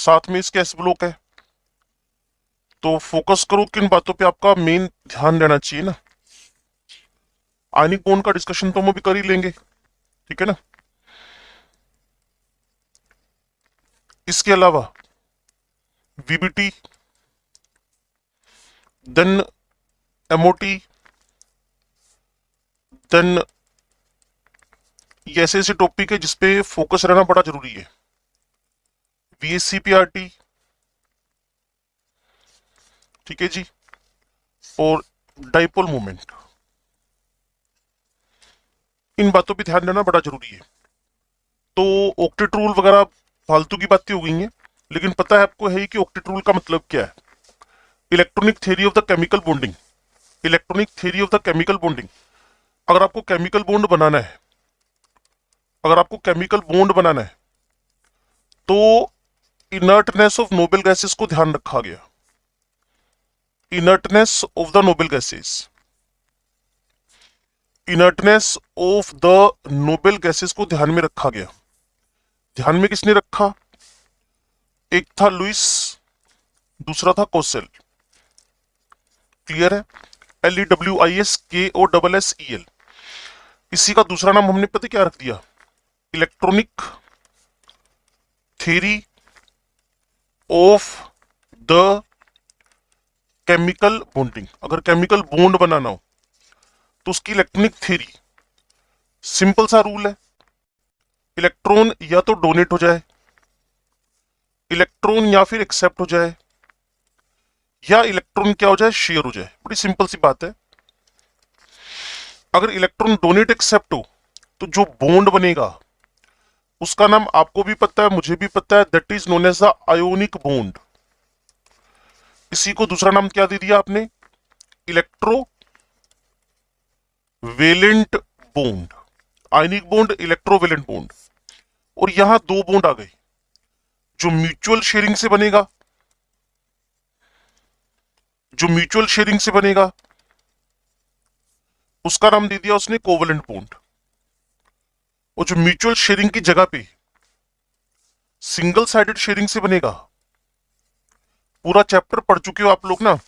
साथ में इसके एस ब्लॉक है। तो फोकस करो किन बातों पे आपका मेन ध्यान देना चाहिए ना। आयनिक बॉन्ड का डिस्कशन तो हम अभी कर ही लेंगे, ठीक है ना। इसके अलावा वीबीटी, देन एमओटी, देन ये ऐसे टॉपिक है जिसपे फोकस रहना बड़ा जरूरी है। वीएससीपीआरटी, ठीक है जी, और डाइपोल मूवमेंट, इन बातों पे ध्यान देना बड़ा जरूरी है। तो ऑक्टेट रूल वगैरह फालतू की बातें हो गई हैं, लेकिन पता है आपको है कि ऑक्टेट रूल का मतलब क्या है। Electronic theory of the chemical bonding, electronic theory of the chemical bonding. अगर आपको केमिकल बॉन्ड बनाना है, अगर आपको केमिकल बॉन्ड बनाना है तो इनर्टनेस ऑफ नोबल गैसेस को ध्यान रखा गया। Inertness of the noble gases, inertness of the noble gases को ध्यान में रखा गया। ध्यान में किसने रखा? एक था लुइस, दूसरा था कोसेल। क्लियर है? LEWISKOSSEL। इसी का दूसरा नाम हमने पता क्या रख दिया? Electronic theory of the chemical bonding. अगर केमिकल बॉन्ड बनाना हो तो उसकी इलेक्ट्रॉनिक थ्योरी, सिंपल सा रूल है, इलेक्ट्रॉन या तो डोनेट हो जाए, इलेक्ट्रॉन या फिर एक्सेप्ट हो जाए, या इलेक्ट्रॉन क्या हो जाए? शेयर हो जाए। बड़ी सिंपल सी बात है। अगर इलेक्ट्रॉन डोनेट एक्सेप्ट हो तो जो बॉन्ड बनेगा उसका नाम आपको भी पता है, मुझे भी पता है, that is known as the ionic bond. इसी को दूसरा नाम क्या दे दिया आपने? Electrovalent bond. Ionic bond, electrovalent bond. और यहां दो बॉन्ड आ गए। जो म्यूचुअल शेयरिंग से बनेगा, जो म्यूचुअल शेयरिंग से बनेगा उसका नाम दे दिया उसने कोवेलेंट बॉन्ड। और जो म्यूचुअल शेयरिंग की जगह पे सिंगल साइडेड शेयरिंग से बनेगा, पूरा चैप्टर पढ़ चुके हो आप लोग ना,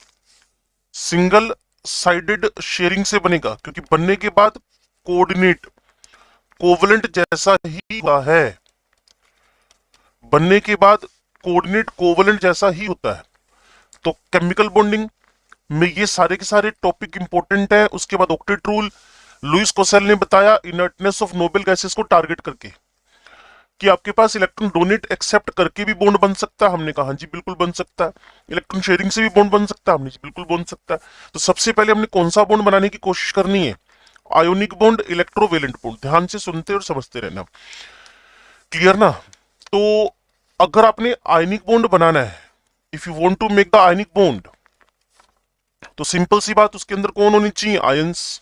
सिंगल साइडेड शेयरिंग से बनेगा, क्योंकि बनने के बाद कोऑर्डिनेट कोवेलेंट जैसा ही हुआ है। बनने के बाद कोऑर्डिनेट कोवेलेंट जैसा ही होता है। तो केमिकल बॉन्डिंग में ये सारे के सारे टॉपिक इंपॉर्टेंट है। उसके बाद ऑक्टेट रूल, लुइस कोसेल ने बताया इनर्टनेस ऑफ नोबल गैसेस को टारगेट करके कि आपके पास इलेक्ट्रॉन डोनेट एक्सेप्ट करके भी बॉन्ड बन सकता है। हमने कहा हाँ जी बिल्कुल बन सकता है। इलेक्ट्रॉन शेयरिंग से भी बॉन्ड बन सकता है। हमने जी बिल्कुल बन सकता है। तो सबसे पहले हमने कौन सा बॉन्ड बनाने की कोशिश करनी है? Ionic bond, electrovalent bond. ध्यान से सुनते और समझते रहना। क्लियर ना? तो अगर आपने आयनिक बॉन्ड बनाना है, if you want to make the ionic bond, तो सिंपल सी बात, उसके अंदर कौन होनी चाहिए? आयंस।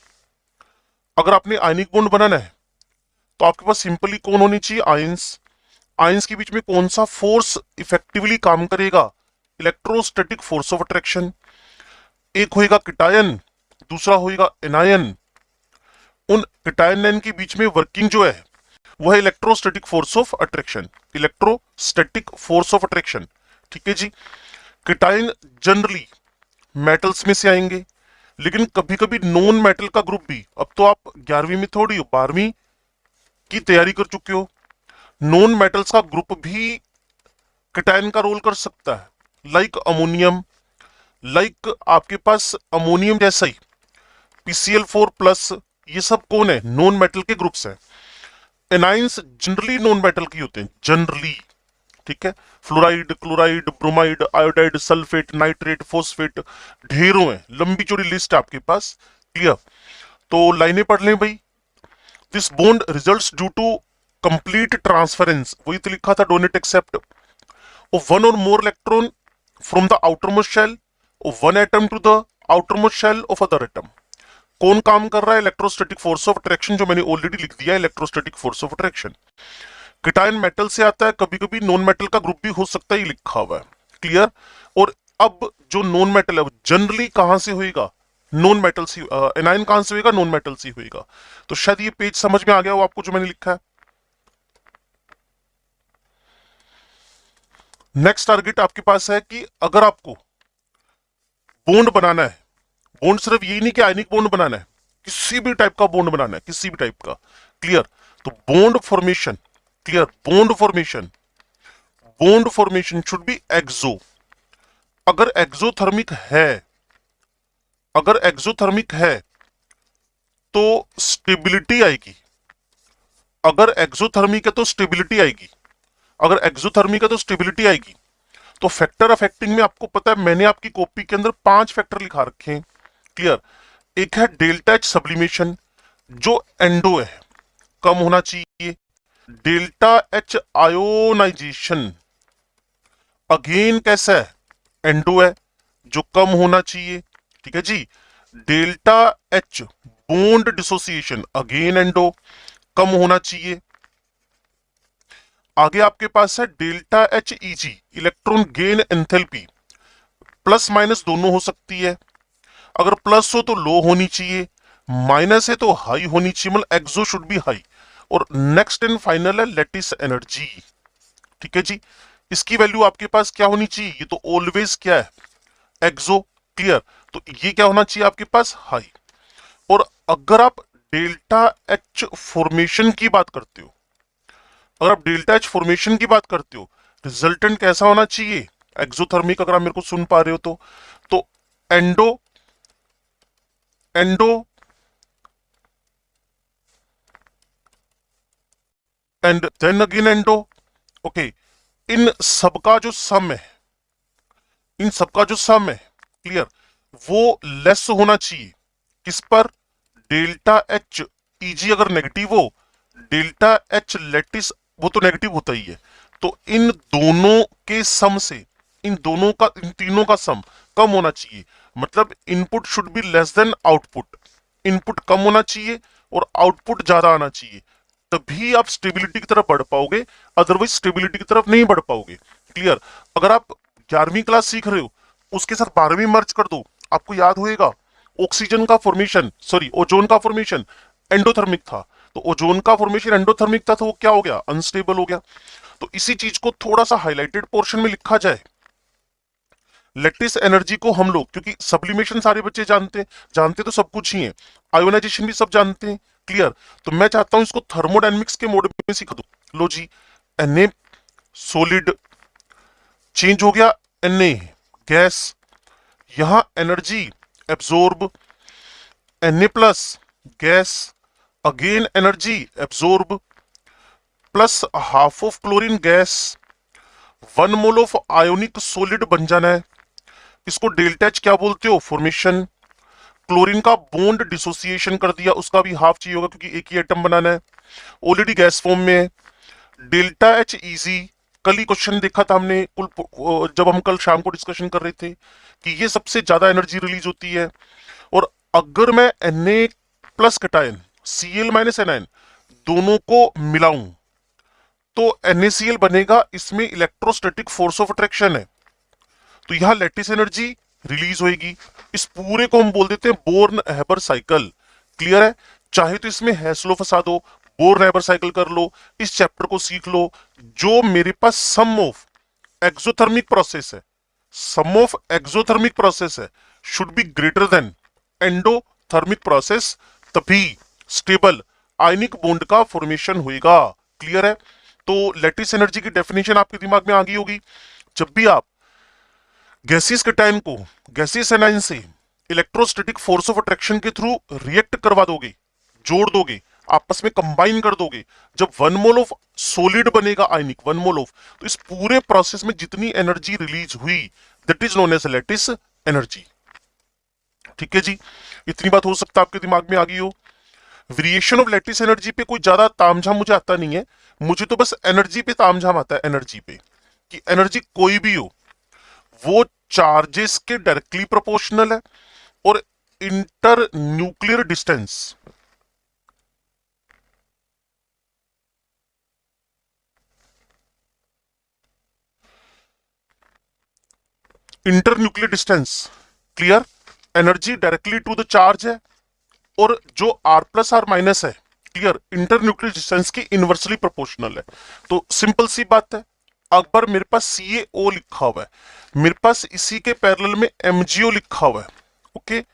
अगर आपने आयनिक बॉन्ड बनाना है तो आपके पास सिंपली कौन होनी चाहिए? आयंस। आयंस के बीच में कौन सा फोर्स इफेक्टिवली काम करेगा? Electrostatic force of attraction. एक होएगा कैटायन, दूसरा होएगा एनायन। उन कैटायन एनायन के बीच में वर्किंग जो है वो है electrostatic force of attraction. Electrostatic force of attraction, ठीक है जी। कैटायन जनरली मेटल्स में से आएंगे, लेकिन कभी कभी नॉन मेटल का ग्रुप भी। अब तो आप 11वीं में थोड़ी हो, 12वीं की तैयारी कर चुके हो। नॉन मेटल्स का ग्रुप भी कैटायन का रोल कर सकता है। लाइक अमोनियम, लाइक आपके पास अमोनियम जैसा ही PCl4+, ये सब कौन है? नॉन मेटल के ग्रुप्स हैं। एनाइंस जनरली नॉन मेटल की होते हैं, जनरली, ठीक है। Fluoride, chloride, bromide, iodide, sulphate, nitrate, phosphate, ढेरों है, लंबी चौड़ी लिस्ट है आपके पास। क्लियर? तो लाइनें पढ़ लें भाई। This bond results due to complete transference, वही तो लिखा था, donate accept, of one or more electron from the outermost shell of one atom to the outermost shell of other atom। कौन काम कर रहा है? इलेक्ट्रोस्टैटिक फोर्स ऑफ अट्रैक्शन, जो मैंने ऑलरेडी लिख दिया है, electrostatic force of attraction. Cation metal से आता है, कभी कभी नॉन मेटल का ग्रुप भी हो सकता है, ये लिखा हुआ है। क्लियर? और अब जो नॉन मेटल है वो जनरली कहां से होएगा? नॉन मेटल से। एनायन कहां से होएगा? नॉन मेटल से होएगा। तो शायद ये पेज समझ में आ गया हो आपको जो मैंने लिखा है। नेक्स्ट टारगेट आपके पास है कि अगर आपको बॉन्ड बनाना है, बॉन्ड सिर्फ यही नहीं कि आयनिक बॉन्ड बनाना है, किसी भी टाइप का बॉन्ड बनाना है, किसी भी टाइप का, क्लियर। तो bond formation, clear, bond formation should be exo. अगर एक्सोथर्मिक है, अगर एक्सोथर्मिक है तो स्टेबिलिटी आएगी। अगर एक्सोथर्मिक है तो स्टेबिलिटी आएगी। अगर एक्सोथर्मिक है तो स्टेबिलिटी आएगी। तो फैक्टर अफेक्टिंग में आपको पता है, मैंने आपकी कॉपी के अंदर 5 फैक्टर लिखा रखे हैं, क्लियर। एक है डेल्टा एच सब्लिमेशन, जो एंडो है, कम होना चाहिए। डेल्टा एच आयोनाइजेशन, अगेन कैसा है, एंडो है, जो कम होना चाहिए, ठीक है जी। Delta H bond dissociation, again endo, कम होना चाहिए। आगे आपके पास है delta H EG, electron gain enthalpy, plus minus दोनों हो सकती है। अगर प्लस हो तो लो होनी चाहिए, माइनस है तो हाई होनी चाहिए, मतलब एक्सो शुड बी हाई। और नेक्स्ट एंड फाइनल है लेटिस एनर्जी, ठीक है जी। इसकी वैल्यू आपके पास क्या होनी चाहिए, ये तो ऑलवेज क्या है, एक्सो, क्लियर। तो ये क्या होना चाहिए आपके पास, हाई। और अगर आप डेल्टा एच फॉर्मेशन की बात करते हो, अगर आप डेल्टा एच फॉर्मेशन की बात करते हो, रिजल्टेंट कैसा होना चाहिए, एक्सोथर्मिक, अगर आप मेरे को सुन पा रहे हो तो endo, endo and then again endo, okay. इन सबका जो सम है, इन सबका जो सम है, क्लियर, वो लेस होना चाहिए किस पर, डेल्टा एच ईजी अगर नेगेटिव हो, डेल्टा एच लेटिस वो तो नेगेटिव होता ही है। तो इन दोनों के सम से, इन दोनों का, इन तीनों का सम कम होना चाहिए। मतलब input should be less than output, input कम होना चाहिए और आउटपुट ज्यादा आना चाहिए, तभी आप स्टेबिलिटी की तरफ बढ़ पाओगे, अदरवाइज स्टेबिलिटी की तरफ नहीं बढ़ पाओगे, क्लियर। अगर आप 11वीं क्लास सीख रहे हो, उसके साथ 12वीं मर्ज कर दो, आपको याद होएगा ऑक्सीजन का फॉर्मेशन, सॉरी ओजोन का फॉर्मेशन एंडोथर्मिक था, तो ओजोन का फॉर्मेशन एंडोथर्मिक था, तो वो क्या हो गया, अनस्टेबल हो गया। तो इसी चीज को थोड़ा सा हाईलाइटेड पोर्शन में लिखा जाए। लेटिस एनर्जी को हम लोग, क्योंकि सब्लिमेशन सारे बच्चे जानते, जानते तो सब कुछ ही है, आयोनाइजेशन भी सब जानते हैं, क्लियर। तो मैं चाहता हूं इसको थर्मोडायनेमिक्स के मोड में सिखा दो। लो जी, Na सॉलिड चेंज हो गया, Na गैस, यहां energy absorb, Na plus gas, again energy absorb, plus half of chlorine gas, 1 mole of ionic solid बन जाना है। इसको डेल्टा एच क्या बोलते हो, फॉर्मेशन। क्लोरीन का बॉन्ड डिसोसिएशन कर दिया, उसका भी हाफ चाहिए होगा क्योंकि एक ही एटम बनाना है, ऑलरेडी गैस फॉर्म में है। डेल्टा एच इजी, कल ही क्वेश्चन देखा था हमने, कुल जब हम कल शाम को डिस्कशन कर रहे थे कि ये सबसे ज्यादा एनर्जी रिलीज होती है। और अगर मैं Na plus cation, Cl minus anion दोनों को मिलाऊं तो NaCl बनेगा, इसमें इलेक्ट्रोस्टैटिक फोर्स ऑफ अट्रैक्शन है, तो यहां लैटिस एनर्जी रिलीज होगी। इस पूरे को हम बोल देते हैं बोर्न हैबर साइकिल, क्लियर है। चाहे तो इसमें हैसलो फंसा दो, बोर्न हैबर साइकिल कर लो, इस चैप्टर को सीख लो। जो मेरे पास सम ऑफ एक्सोथर्मिक प्रोसेस है, सम ऑफ एक्सोथर्मिक प्रोसेस है, should be greater than endothermic process, तभी स्टेबल आयनिक बॉन्ड का फॉर्मेशन होएगा, क्लियर है। तो लैटिस एनर्जी की डेफिनेशन आपके दिमाग में आ गई होगी। जब भी आप गैसियस कटायन को गैसियस एनायन से इलेक्ट्रोस्टैटिक फोर्स ऑफ अट्रैक्शन के थ्रू रिएक्ट करवा दोगे, जोड़ दोगे, आपस में कंबाइन कर दोगे, जब 1 मोल ऑफ सॉलिड बनेगा आयनिक, 1 मोल ऑफ, तो इस पूरे प्रोसेस में जितनी एनर्जी रिलीज हुई, that is known as lattice energy, ठीक है जी। इतनी बात हो सकता है आपके दिमाग में आ गई हो। वेरिएशन ऑफ लैटिस एनर्जी पे कोई ज्यादा तामझाम मुझे आता नहीं है, मुझे तो बस एनर्जी पे तामझाम आता है, एनर्जी पे, कि एनर्जी कोई भी हो वो चार्जेस के डायरेक्टली प्रोपोर्शनल है, और inter nuclear distance, inter nuclear distance, clear, energy directly to the charge है, और जो आर प्लस आर माइनस है, क्लियर, इंटर न्यूक्लियर डिस्टेंस की इनवर्सली प्रोपोर्शनल है। तो सिंपल सी बात है, अगर मेरे पास CaO लिखा हुआ है, मेरे पास इसी के पैरेलल में MgO लिखा हुआ है, ओके,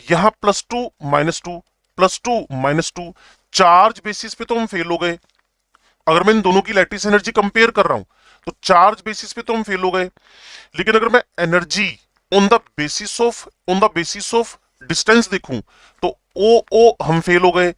यहां +2 -2 +2 -2, चार्ज बेसिस पे तो हम फेल हो गए। अगर मैं इन दोनों की लैटिस एनर्जी कंपेयर कर रहा हूं तो चार्ज बेसिस पे तो हम फेल हो गए, लेकिन अगर मैं energy on the basis of distance देखूं तो ओ हम फेल हो गए।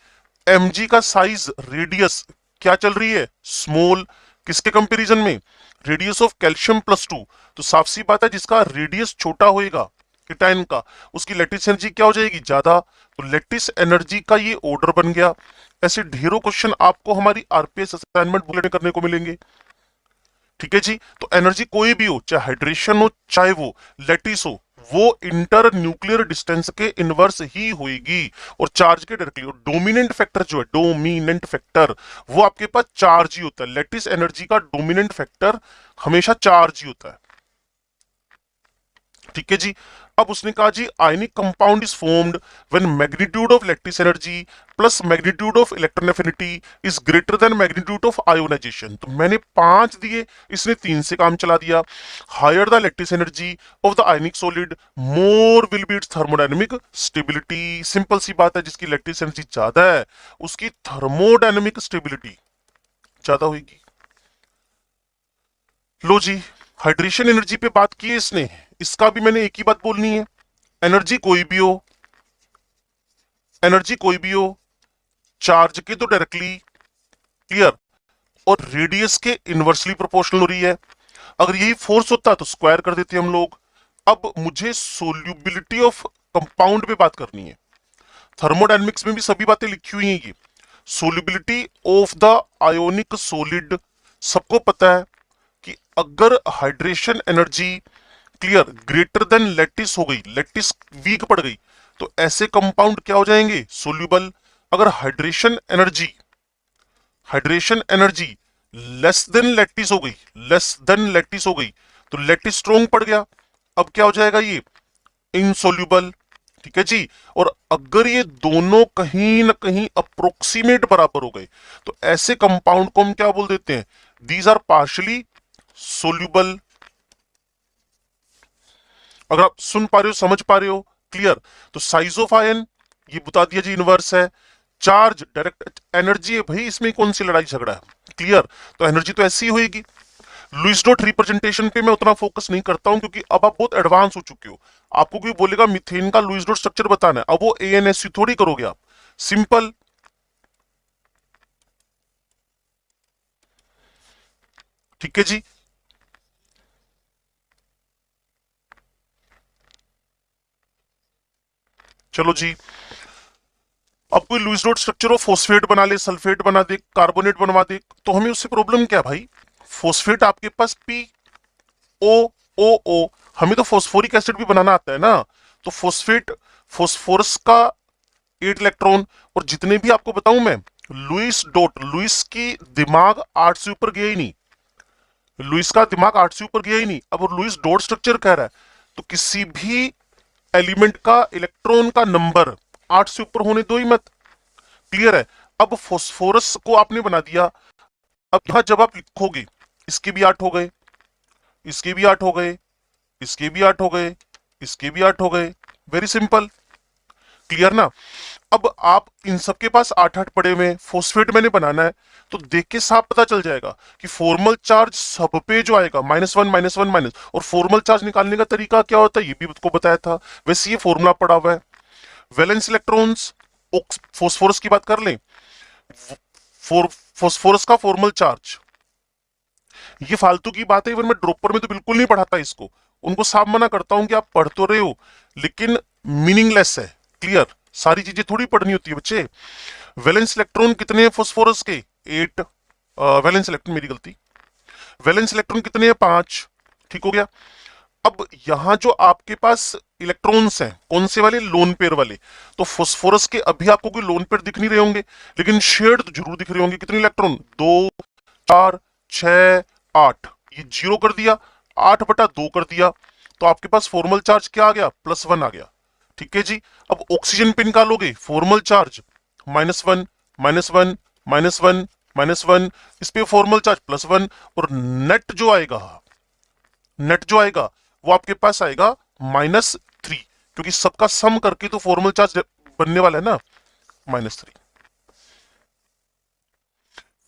mg का साइज, रेडियस क्या चल रही है, स्मॉल, किसके कंपैरिजन में, रेडियस ऑफ कैल्शियम +2, तो साफ सी बात है जिसका रेडियस छोटा होएगा कीटायन का, उसकी लैटिस एनर्जी क्या हो जाएगी, ज्यादा। तो लैटिस एनर्जी का ये ऑर्डर बन गया। ऐसे ढेरों क्वेश्चन आपको हमारी आरपीएस असाइनमेंट बुलेटिन करने को मिलेंगे, ठीक है जी। तो एनर्जी कोई भी हो, चाहे हाइड्रेशन हो चाहे वो लैटिस हो, वो इंटर न्यूक्लियर डिस्टेंस के इनवर्स ही होगी और चार्ज के डायरेक्टली। और डोमिनेंट फैक्टर जो है, डोमिनेंट फैक्टर, वो आपके पास चार्ज ही होता है। लैटिस एनर्जी का डोमिनेंट फैक्टर हमेशा चार्ज ही होता है, ठीक है जी। अब उसने कहा जी ionic compound is formed when magnitude of lattice energy plus magnitude of electron affinity is greater than magnitude of ionisation. तो मैंने 5 दिए, इसने 3 से काम चला दिया। Higher the lattice energy of the ionic solid more will be its thermodynamic stability. Simple सी बात है, जिसकी लैटिस एनर्जी ज्यादा है उसकी थर्मोडायनेमिक स्टेबिलिटी ज्यादा होगी। लो जी, हाइड्रेशन एनर्जी पे बात की है इसने, इसका भी मैंने एक ही बात बोलनी है, एनर्जी कोई भी हो, एनर्जी कोई भी हो, चार्ज के तो डायरेक्टली, क्लियर, और रेडियस के इनवर्सली प्रोपोर्शनल हो रही है। अगर यही फोर्स होता तो स्क्वायर कर देते हम लोग। अब मुझे सोल्यूबिलिटी ऑफ कंपाउंड पे बात करनी है। थर्मोडायनेमिक्स में भी सभी बातें लिखी हुई हैं ये। Solubility of the ionic solid, सबको पता है कि अगर hydration energy, clear, greater than lattice हो गई, लैटिस वीक पड़ गई, तो ऐसे कंपाउंड क्या हो जाएंगे, सोल्यूबल। अगर hydration energy less than lattice हो गई, लेस देन लैटिस हो गई, तो लैटिस स्ट्रोंग पड़ गया, अब क्या हो जाएगा ये, इनसोल्यूबल, ठीक है जी। और अगर ये दोनों कहीं ना कहीं अप्रोक्सीमेट बराबर हो गए तो ऐसे कंपाउंड को हम क्या बोल देते हैं, दीज आर पार्शली सोल्यूबल। अगर आप सुन पा रहे हो, समझ पा रहे हो, क्लियर। तो साइज ऑफ आयन ये बता दिया जी, इनवर्स है। चार्ज डायरेक्ट एनर्जी है भाई, इसमें कौन सी लड़ाई झगड़ा है, क्लियर। तो एनर्जी तो ऐसी ही होगी। लुईस डॉट रिप्रेजेंटेशन पे मैं उतना फोकस नहीं करता हूं क्योंकि अब आप बहुत एडवांस हो चुके हो। आपको कोई बोलेगा मीथेन का लुईस डॉट स्ट्रक्चर बताना है, अब वो एएनएससी थोड़ी करोगे आप, सिंपल, ठीक है जी। चलो जी, अब कोई लुईस डॉट स्ट्रक्चर हो, फॉस्फेट बना ले, सल्फेट बना दे, कार्बोनेट बनवा दे, तो हमें उससे प्रॉब्लम क्या भाई। फॉस्फेट आपके पास POOO, हमें तो फॉस्फोरिक एसिड भी बनाना आता है ना। तो फॉस्फोरस का 8 इलेक्ट्रॉन, और जितने भी आपको बताऊं मैं, लुईस की दिमाग 8 से ऊपर गया ही नहीं, लुईस का दिमाग 8 से ऊपर गया ही नहीं। अब वो लुईस डॉट स्ट्रक्चर कह रहा है तो किसी भी एलिमेंट का इलेक्ट्रॉन का नंबर 8 से ऊपर होने दो ही मत, क्लियर है। अब फॉस्फोरस को आपने बना दिया, अब यहां जब आप लिखोगे, इसके भी 8 हो गए, इसके भी 8 हो गए, इसके भी 8 हो गए, इसके भी 8 हो गए, वेरी सिंपल, क्लियर ना। अब आप इन सबके पास 8-8 पड़े हुए हैं, फॉस्फेट मैंने बनाना है, तो देख के साफ पता चल जाएगा कि फॉर्मल चार्ज सब पे जो आएगा -1 -1 माइनस, और फॉर्मल चार्ज निकालने का तरीका क्या होता है ये भी आपको बताया था, वैसे ये फॉर्मूला पड़ा हुआ है। वैलेंस इलेक्ट्रॉन्स, फॉस्फोरस की बात कर लें, फॉस्फोरस का फॉर्मल चार्ज, ये फालतू की बात है, इवन मैं ड्रॉपर में तो बिल्कुल नहीं पढ़ाता इसको, उनको साफ मना करता हूं कि आप पढ़ तो रहे हो लेकिन मीनिंगलेस है, क्लियर। सारी चीजें थोड़ी पढ़नी होती है बच्चे। वैलेंस इलेक्ट्रॉन कितने हैं फॉस्फोरस के, 8, वैलेंस इलेक्ट्रॉन, मेरी गलती, वैलेंस इलेक्ट्रॉन कितने हैं, 5, ठीक हो गया। अब यहां जो आपके पास इलेक्ट्रॉन्स हैं, कौन से वाले, लोन पेयर वाले, तो फॉस्फोरस के अभी आपको कोई लोन पेयर दिख नहीं रहे होंगे, लेकिन शेयर्ड तो जरूर दिख रहे होंगे। कितने इलेक्ट्रॉन, 2, 4, 6, 8, ये 0 कर दिया, 8/2 कर दिया, तो आपके पास फॉर्मल चार्ज क्या आ गया, +1 आ गया, ठीक है जी। अब ऑक्सीजन पे निकालोगे, फॉर्मल चार्ज -1 -1 -1 -1, इस पे फॉर्मल चार्ज +1, और नेट जो आएगा वो आपके पास आएगा -3, क्योंकि सबका सम करके तो फॉर्मल चार्ज बनने वाला है ना, -3।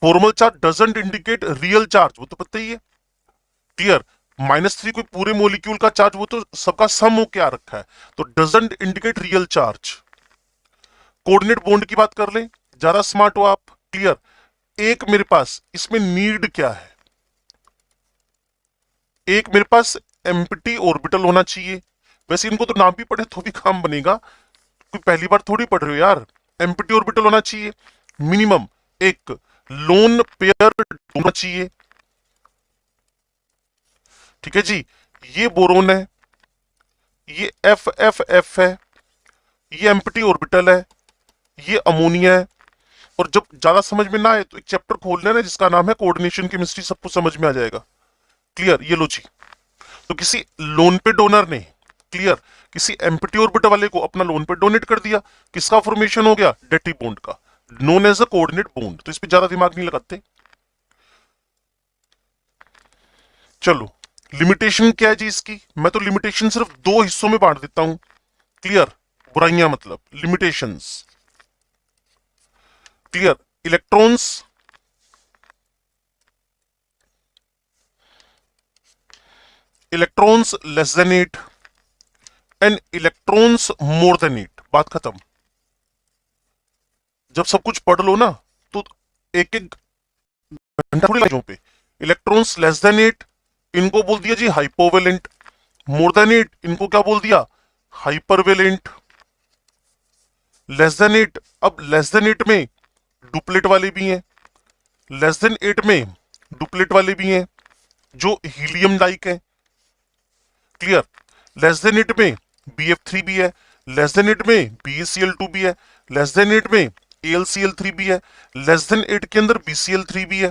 Formal charge doesn't indicate real charge, वो तो पता ही है, क्लियर। -3 कोई पूरे मोलिक्यूल का चार्ज, वो तो सबका सम होके आ रखा है, तो doesn't indicate real charge. Coordinate bond की बात कर लें, ज्यादा स्मार्ट हो आप, क्लियर। एक मेरे पास इसमें नीड क्या है, एक मेरे पास एम्प्टी ऑर्बिटल होना चाहिए। वैसे इनको तो नाम भी पढ़े तो भी काम बनेगा, कोई पहली बार थोड़ी पढ़ रहे हो यार। एम्प्टी ऑर्बिटल होना चाहिए, मिनिमम एक लोन पेयर होना चाहिए, ठीक है जी। ये बोरोन है, ये एफ एफ एफ है, ये एम्प्टी ऑर्बिटल है, ये अमोनिया है। और जब ज्यादा समझ में ना आए तो एक चैप्टर खोल लेना जिसका नाम है कोऑर्डिनेशन केमिस्ट्री, सबको समझ में आ जाएगा, क्लियर। ये लो जी। तो किसी लोन पे डोनर ने, क्लियर, किसी एम्प्टी ऑर्बिटल वाले को अपना लोन पे डोनेट कर दिया, किसका फॉर्मेशन हो गया, डेटी बॉन्ड का, known as a coordinate bond. तो इस पे ज्यादा दिमाग नहीं लगाते। चलो, लिमिटेशन क्या है जी इसकी, मैं तो लिमिटेशन सिर्फ दो हिस्सों में बांट देता हूं, क्लियर। बुराइयां मतलब limitations, clear. Electrons, electrons less than 8 and electrons more than 8, बात खत्म। जब सब कुछ पढ़ लो ना तो एक एक घंटा थोड़ी लगे पे। इलेक्ट्रॉन्स लेस देन 8 इनको बोल दिया जी हाइपोवेलेंट, मोर देन 8 इनको क्या बोल दिया, हाइपरवेलेंट। लेस देन 8, अब लेस देन 8 में डुप्लेट वाले भी हैं, लेस देन 8 में डुप्लेट वाले भी हैं जो हीलियम लाइक है, क्लियर। लेस देन 8 में BF3 भी है, लेस देन 8 में BeCl2 भी है, लेस देन 8 में AlCl3 भी है, लेस देन 8 के अंदर BCl3 भी है,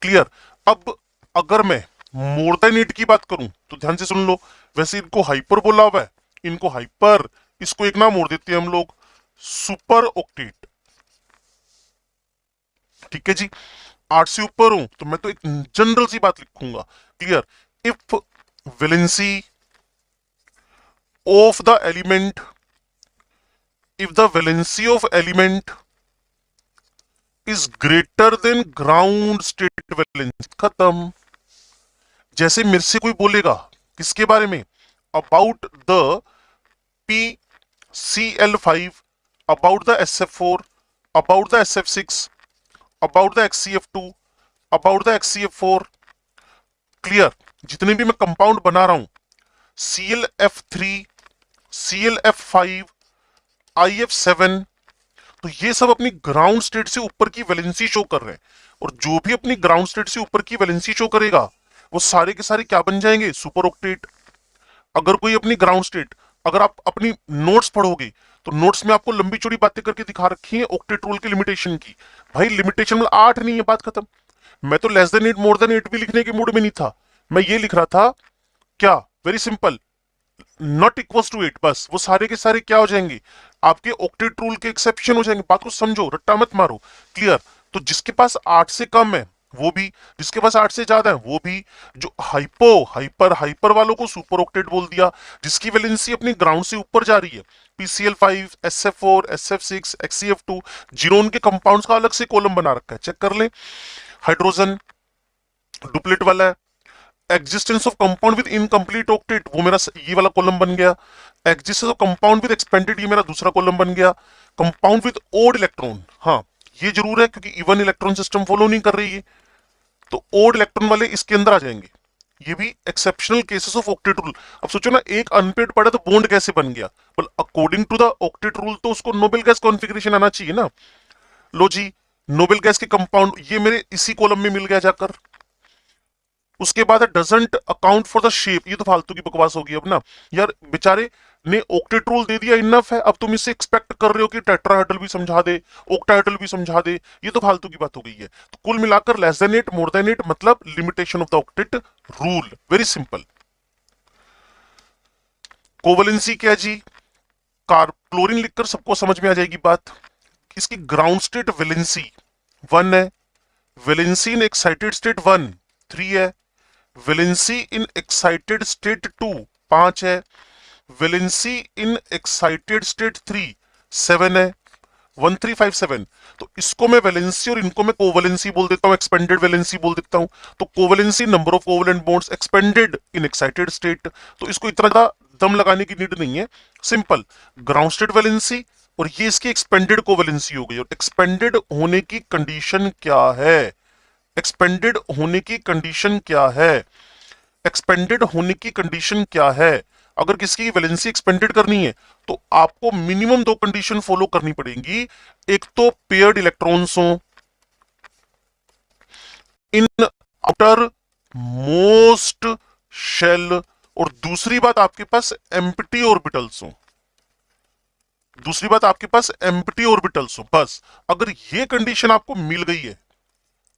क्लियर। अब अगर मैं मोर देन 8 की बात करूं तो ध्यान से सुन लो, वैसे इनको हाइपर बोला हुआ है, इनको हाइपर, इसको एक नाम और देते हैं हम लोग, सुपर ऑक्टेट, ठीक है जी। 8 से ऊपर हूं तो मैं तो एक जनरल सी बात लिखूंगा, clear. If valency of the element, if the valency of element is greater than ground state valency, खत्म। जैसे मेरे से कोई बोलेगा किसके बारे में, about the PCl5, about the SF4, about the SF6, about the XCF2, about the XCF4, clear. जितने भी मैं कंपाउंड बना रहा हूं, ClF3, ClF5, IF7, तो ये सब अपनी ग्राउंड स्टेट से ऊपर की वैलेंसी शो कर रहे हैं। और जो भी अपनी ग्राउंड स्टेट से ऊपर की वैलेंसी शो करेगा वो सारे के सारे क्या बन जाएंगे, सुपर ऑक्टेट। अगर कोई अपनी ग्राउंड स्टेट, अगर आप अपनी नोट्स पढ़ोगे तो नोट्स में आपको लंबी चौड़ी बातें करके दिखा रखी है ऑक्टेट रूल की लिमिटेशन की। भाई लिमिटेशन में 8 नहीं है, बात खत्म। मैं तो लेस देन 8 मोर देन 8 भी लिखने के मूड में नहीं था, मैं ये लिख रहा था क्या, very simple, not equal to 8, बस वो सारे के सारे क्या हो जाएंगे, आपके ऑक्टेट रूल के एक्सेप्शन हो जाएंगे। बात को समझो, रट्टा मत मारो, क्लियर। तो जिसके पास 8 से कम है वो भी, जिसके पास 8 से ज्यादा है वो भी, जो हाइपर वालों को सुपर ऑक्टेट बोल दिया, जिसकी वैलेंसी अपनी ग्राउंड से ऊपर जा रही है, PCl5, SF4, SF6, XCF2, जीरोन के कंपाउंड्स का अलग से कॉलम बना रखा है, चेक कर ले। हाइड्रोजन डुप्लेट वाला है, existence of compound with incomplete octet, वो मेरा ये वाला कॉलम बन गया। Existence of compound with expanded, ये मेरा दूसरा कॉलम बन गया। कंपाउंड विद ओड इलेक्ट्रॉन, हाँ ये जरूर है क्योंकि इवन इलेक्ट्रॉन सिस्टम फॉलो नहीं कर रही है, तो ओड इलेक्ट्रॉन वाले इसके अंदर आ जाएंगे। ये भी exceptional cases of octet rule. अब सोचो ना, एक अनपेड पड़ा तो बॉन्ड कैसे बन गया, well, according to the octet rule तो उसको नोबेल गैस कॉन्फ़िगरेशन आना चाहिए ना। लो जी, नोबेल गैस के कंपाउंड ये मेरे इसी कॉलम में मिल गया जाकर। उसके बाद doesn't account for the shape, ये तो फालतू की बकवास होगी अब ना यार, बेचारे ने ऑक्टेट रूल दे दिया, इनफ है। अब तुम इससे एक्सपेक्ट कर रहे हो कि टेट्राहेड्रल भी समझा दे, ऑक्टाहेड्रल भी समझा दे, ये तो फालतू की बात हो गई है। तो कुल मिलाकर लेस देन 8 मोर देन 8 मतलब limitation of the octet rule, very simple. Covalency क्या जी, कार क्लोरीन लिखकर सबको समझ में आ जाएगी बात। इसकी ग्राउंड स्टेट वैलेंसी 1 है, वैलेंसी इन एक्साइटेड स्टेट 1 3 है, वैलेंसी इन एक्साइटेड स्टेट 2 5 है, वैलेंसी इन एक्साइटेड स्टेट 3 7 है, 1357। तो इसको मैं वैलेंसी और इनको मैं कोवैलेंसी बोल देता हूं, एक्सपेंडेड वैलेंसी बोल देता हूं। तो covalency number of covalent bonds expanded in excited state. तो इसको इतना ज्यादा दम लगाने की नीड नहीं है, सिंपल ग्राउंड स्टेट वैलेंसी और ये इसकी एक्सपेंडेड कोवैलेंसी हो गई। और एक्सपेंडेड होने की कंडीशन क्या है, एक्सपेंडेड होने की कंडीशन क्या है, एक्सपेंडेड होने की कंडीशन क्या है। अगर किसी की वैलेंसी एक्सपेंडेड करनी है तो आपको मिनिमम दो कंडीशन फॉलो करनी पड़ेगी। एक तो पेयर्ड इलेक्ट्रॉन्स हो इन आउटर मोस्ट शेल, और दूसरी बात आपके पास एम्प्टी ऑर्बिटल्स हो, दूसरी बात आपके पास एम्प्टी ऑर्बिटल्स हो। बस अगर ये कंडीशन आपको मिल गई है,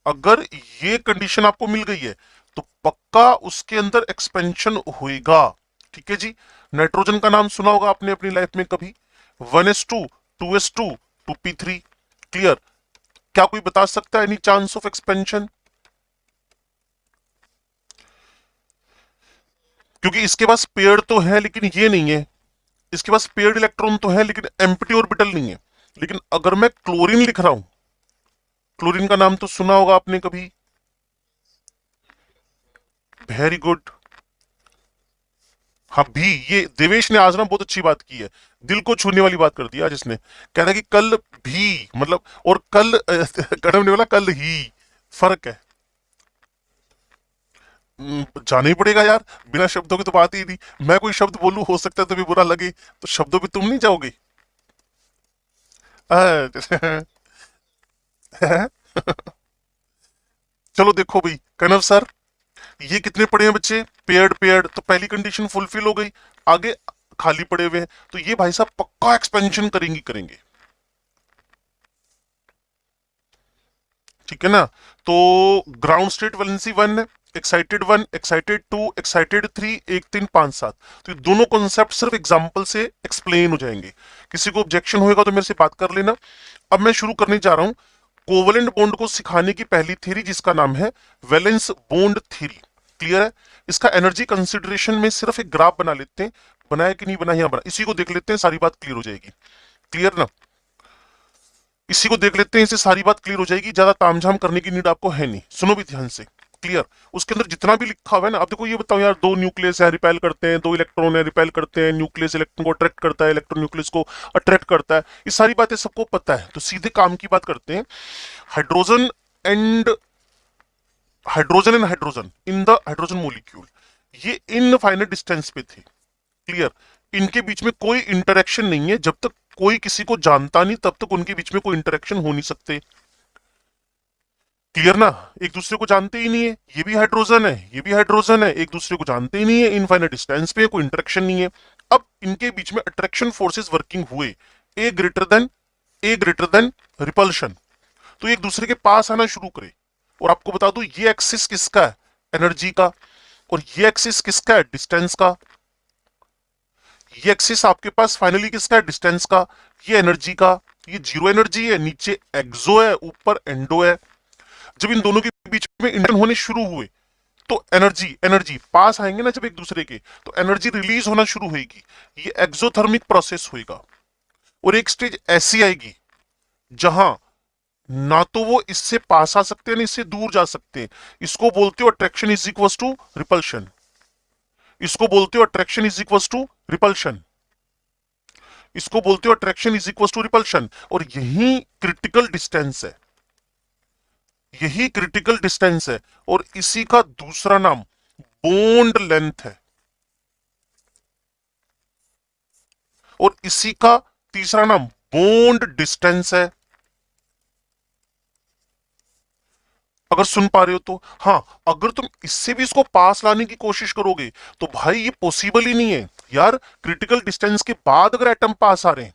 अगर ये कंडीशन आपको मिल गई है तो पक्का उसके अंदर एक्सपेंशन होएगा। ठीक है जी। नाइट्रोजन का नाम सुना होगा आपने अपनी लाइफ में कभी, 1s2 2s2 2p3। क्लियर। क्या कोई बता सकता है एनी चांस ऑफ एक्सपेंशन? क्योंकि इसके पास पेयर तो है लेकिन ये नहीं है, इसके पास पेयर्ड इलेक्ट्रॉन तो है लेकिन एम्प्टी ऑर्बिटल नहीं है। लेकिन अगर मैं क्लोरीन लिख रहा हूं, क्लोरीन का नाम तो सुना होगा आपने कभी, वेरी गुड। हाँ भी, ये देवेश ने आज ना बहुत अच्छी बात की है, दिल को छूने वाली बात कर दी आज इसने। कहता है कि कल भी मतलब, और कल कदम ने बोला कल ही, फर्क है। जाना ही पड़ेगा यार, बिना शब्दों की तो बात ही नहीं। मैं कोई शब्द बोलूं हो सकता है तुम्हें बुरा लगे, तो शब्दों पे तुम नहीं जाओगे। चलो देखो भाई कनव सर, ये कितने पड़े हैं बच्चे, पेयर्ड पेयर्ड, तो पहली कंडीशन फुलफिल हो गई। आगे खाली पड़े हुए हैं, तो ये भाई साहब पक्का एक्सपेंशन करेंगे करेंगे। ठीक है ना। तो ग्राउंड स्टेट वैलेंसी 1 है, एक्साइटेड 1, एक्साइटेड 2, एक्साइटेड 3, 1 3 5 7। तो ये दोनों कॉन्सेप्ट सिर्फ एग्जांपल से एक्सप्लेन हो जाएंगे। किसी को ऑब्जेक्शन होएगा तो मेरे से बात कर लेना। अब मैं शुरू करने जा रहा हूं कोवलेंट बॉन्ड को सिखाने की पहली थ्योरी, जिसका नाम है वैलेंस बॉन्ड थ्योरी। क्लियर है। इसका एनर्जी कंसिडरेशन में सिर्फ एक ग्राफ बना लेते हैं, बनाया कि नहीं बना, यहां बना, इसी को देख लेते हैं, सारी बात क्लियर हो जाएगी। क्लियर ना, इसी को देख लेते हैं, इससे सारी बात क्लियर हो जाएगी, ज्यादा तामझाम करने की नीड आपको है नहीं। सुनो भी ध्यान से। क्लियर। उसके अंदर जितना भी लिखा हुआ है ना, अब देखो ये बताओ यार, दो न्यूक्लियस है रिपेल करते हैं, दो इलेक्ट्रॉन है रिपेल करते हैं, न्यूक्लियस इलेक्ट्रॉन को अट्रैक्ट करता है, इलेक्ट्रॉन न्यूक्लियस को अट्रैक्ट करता है, ये सारी बातें सबको पता है। तो सीधे काम की बात करते हैं। Hydrogen and hydrogen in the hydrogen molecule, ये इनफाइनाइट डिस्टेंस पे थे। क्लियर। इनके बीच में कोई इंटरेक्शन नहीं है, जब तक कोई किसी को जानता नहीं तब तक उनके बीच में कोई इंटरेक्शन हो नहीं सकते। क्लियर ना, एक दूसरे को जानते ही नहीं है, ये भी हाइड्रोजन है ये भी हाइड्रोजन है, एक दूसरे को जानते ही नहीं है, इनफाइनाइट डिस्टेंस पे कोई इंटरेक्शन नहीं है। अब इनके बीच में अट्रैक्शन फोर्सेस वर्किंग हुए, ए ग्रेटर देन रिपल्शन, तो एक दूसरे के पास आना शुरू करे। और आपको बता दूं ये एक्सिस किसका है, एनर्जी का, और ये एक्सिस किसका है, डिस्टेंस का। ये एक्सिस आपके पास फाइनली किसका है, डिस्टेंस का, ये एनर्जी का। ये जीरो एनर्जी है, नीचे एक्सो है, ऊपर एंडो है। जब इन दोनों के बीच में इंटरन होने शुरू हुए तो एनर्जी एनर्जी पास आएंगे ना जब एक दूसरे के, तो एनर्जी रिलीज होना शुरू होगी, ये एक्सोथर्मिक प्रोसेस होएगा। और एक स्टेज ऐसी आएगी जहां ना तो वो इससे पास आ सकते हैं ना इससे दूर जा सकते हैं। इसको बोलते हो attraction is equal to repulsion, इसको बोलते हो attraction is equal to repulsion, इसको बोलते हो attraction is equal to repulsion. और यही क्रिटिकल डिस्टेंस है, यही क्रिटिकल डिस्टेंस है, और इसी का दूसरा नाम बॉन्ड लेंथ है, और इसी का तीसरा नाम बॉन्ड डिस्टेंस है। अगर सुन पा रहे हो तो हाँ, अगर तुम इससे भी इसको पास लाने की कोशिश करोगे तो भाई ये पॉसिबल ही नहीं है यार। क्रिटिकल डिस्टेंस के बाद अगर एटम पास आ रहे हैं,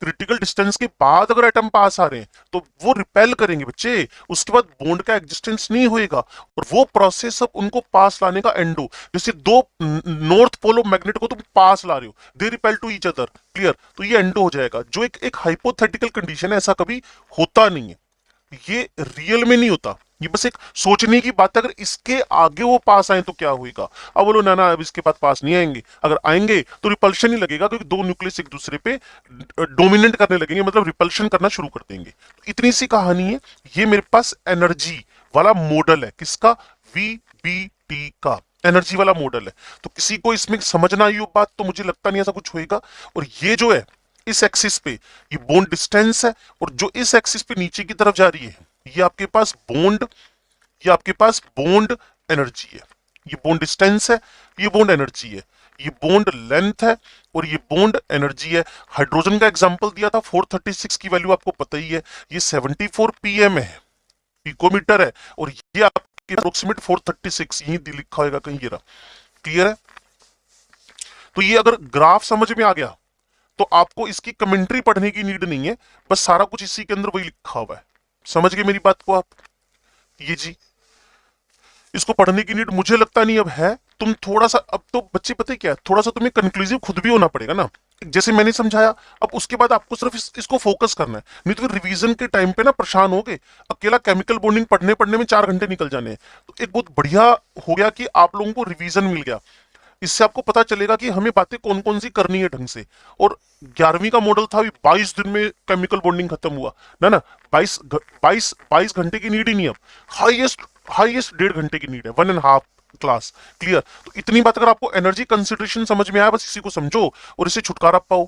क्रिटिकल डिस्टेंस के बाद अगर एटम पास आ रहे हैं तो वो रिपेल करेंगे बच्चे, उसके बाद बॉन्ड का एग्जिस्टेंस नहीं होएगा। और वो प्रोसेस अब उनको पास लाने का एंडो, जैसे दो नॉर्थ पोल ऑफ मैग्नेट को तुम पास ला रहे हो, they repel to each other. Clear. तो ये एंडो हो जाएगा, जो एक हाइपोथेटिकल कंडीशन है, ऐसा कभी होता नहीं है, ये रियल में नहीं होता। ये बस एक सोचने की बात है, अगर इसके आगे वो पास आए तो क्या होगा। अब बोलो ना ना अब इसके बाद पास नहीं आएंगे, अगर आएंगे तो रिपल्शन ही लगेगा, क्योंकि दो न्यूक्लियस एक दूसरे पे डोमिनेट करने लगेंगे, मतलब रिपल्शन करना शुरू कर देंगे। तो इतनी सी कहानी है। ये मेरे पास एनर्जी वाला मॉडल है, किसका, वीबीटी का एनर्जी वाला मॉडल है। तो किसी को इसमें समझना आई हो बात, तो मुझे लगता नहीं ऐसा कुछ होएगा। और ये जो है इस एक्सिस पे ये बॉन्ड डिस्टेंस है, और जो इस एक्सिस पे नीचे की तरफ जा रही है ये आपके पास बॉन्ड, ये आपके पास बॉन्ड एनर्जी है। ये बॉन्ड डिस्टेंस है, ये बॉन्ड एनर्जी है, ये बॉन्ड लेंथ है, और ये बॉन्ड एनर्जी है। हाइड्रोजन का एग्जांपल दिया था, 436 की वैल्यू आपको पता ही है, ये 74 पीएम है, पिकोमीटर है, और ये आपके अप्रोक्सीमेट 436 यही लिखा होगा कहीं, ये रहा। क्लियर है। तो ये अगर ग्राफ समझ में आ गया तो आपको इसकी कमेंट्री पढ़ने की नीड नहीं है, बस सारा कुछ इसी के अंदर वही लिखा हुआ है। समझ गए मेरी बात को आप। ये जी, इसको पढ़ने की नीड मुझे लगता नहीं अब है। तुम थोड़ा सा, अब तो बच्चे पता है क्या है, थोड़ा सा तुम्हें कंक्लूसिव खुद भी होना पड़ेगा ना, जैसे मैंने समझाया। अब उसके बाद आपको सिर्फ इसको फोकस करना है, नहीं तो फिर रिवीजन के टाइम पे ना परेशान होगे। अकेला केमिकल बॉन्डिंग पढ़ने पढ़ने में 4 घंटे निकल जाने हैं। तो एक बहुत बढ़िया हो गया कि आप लोगों को रिवीजन मिल गया। इससे आपको पता चलेगा कि हमें बातें कौन कौन सी करनी है ढंग से। और 11वीं का मॉडल था, 22 दिन में केमिकल बॉन्डिंग खत्म हुआ ना। 22 घंटे की नीड ही नहीं, अब हाईएस्ट हाईएस्ट 1.5 घंटे की नीड है, 1.5 क्लास। क्लियर। तो इतनी बात अगर आपको एनर्जी कंसिडरेशन समझ में आया, बस इसी को समझो और इसे छुटकारा पाओ।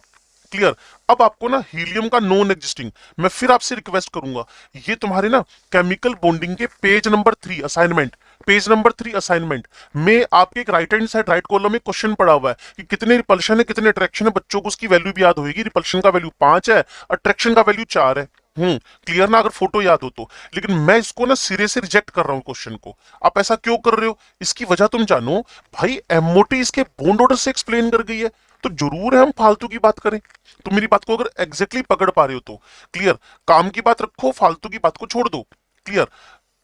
क्लियर। अब आपको ना हीलियम का नॉन एग्जिस्टिंग, मैं फिर आपसे रिक्वेस्ट करूंगा, ये तुम्हारे ना केमिकल बॉन्डिंग के page number 3 assignment, page number 3 assignment में आपके एक right hand side right column में क्वेश्चन पड़ा हुआ है कि कितने रिपल्शन है कितने अट्रैक्शन है। बच्चों को उसकी वैल्यू भी याद होगी। रिपल्शन का वैल्यू 5 है, अट्रैक्शन का वैल्यू 4 है। क्लियर ना, अगर फोटो याद हो तो। लेकिन मैं इसको ना सिरे से रिजेक्ट कर रहा हूं क्वेश्चन को। आप ऐसा क्यों कर रहे हो, इसकी वजह तुम जानो। भाई एमओटी इसके बॉन्ड ऑर्डर से एक्सप्लेन कर गई है, तो जरूर है हम फालतू की बात करें। तो मेरी बात को अगर एग्जैक्टली पकड़ पा रहे हो तो क्लियर, काम की बात रखो, फालतू की बात को छोड़ दो। क्लियर।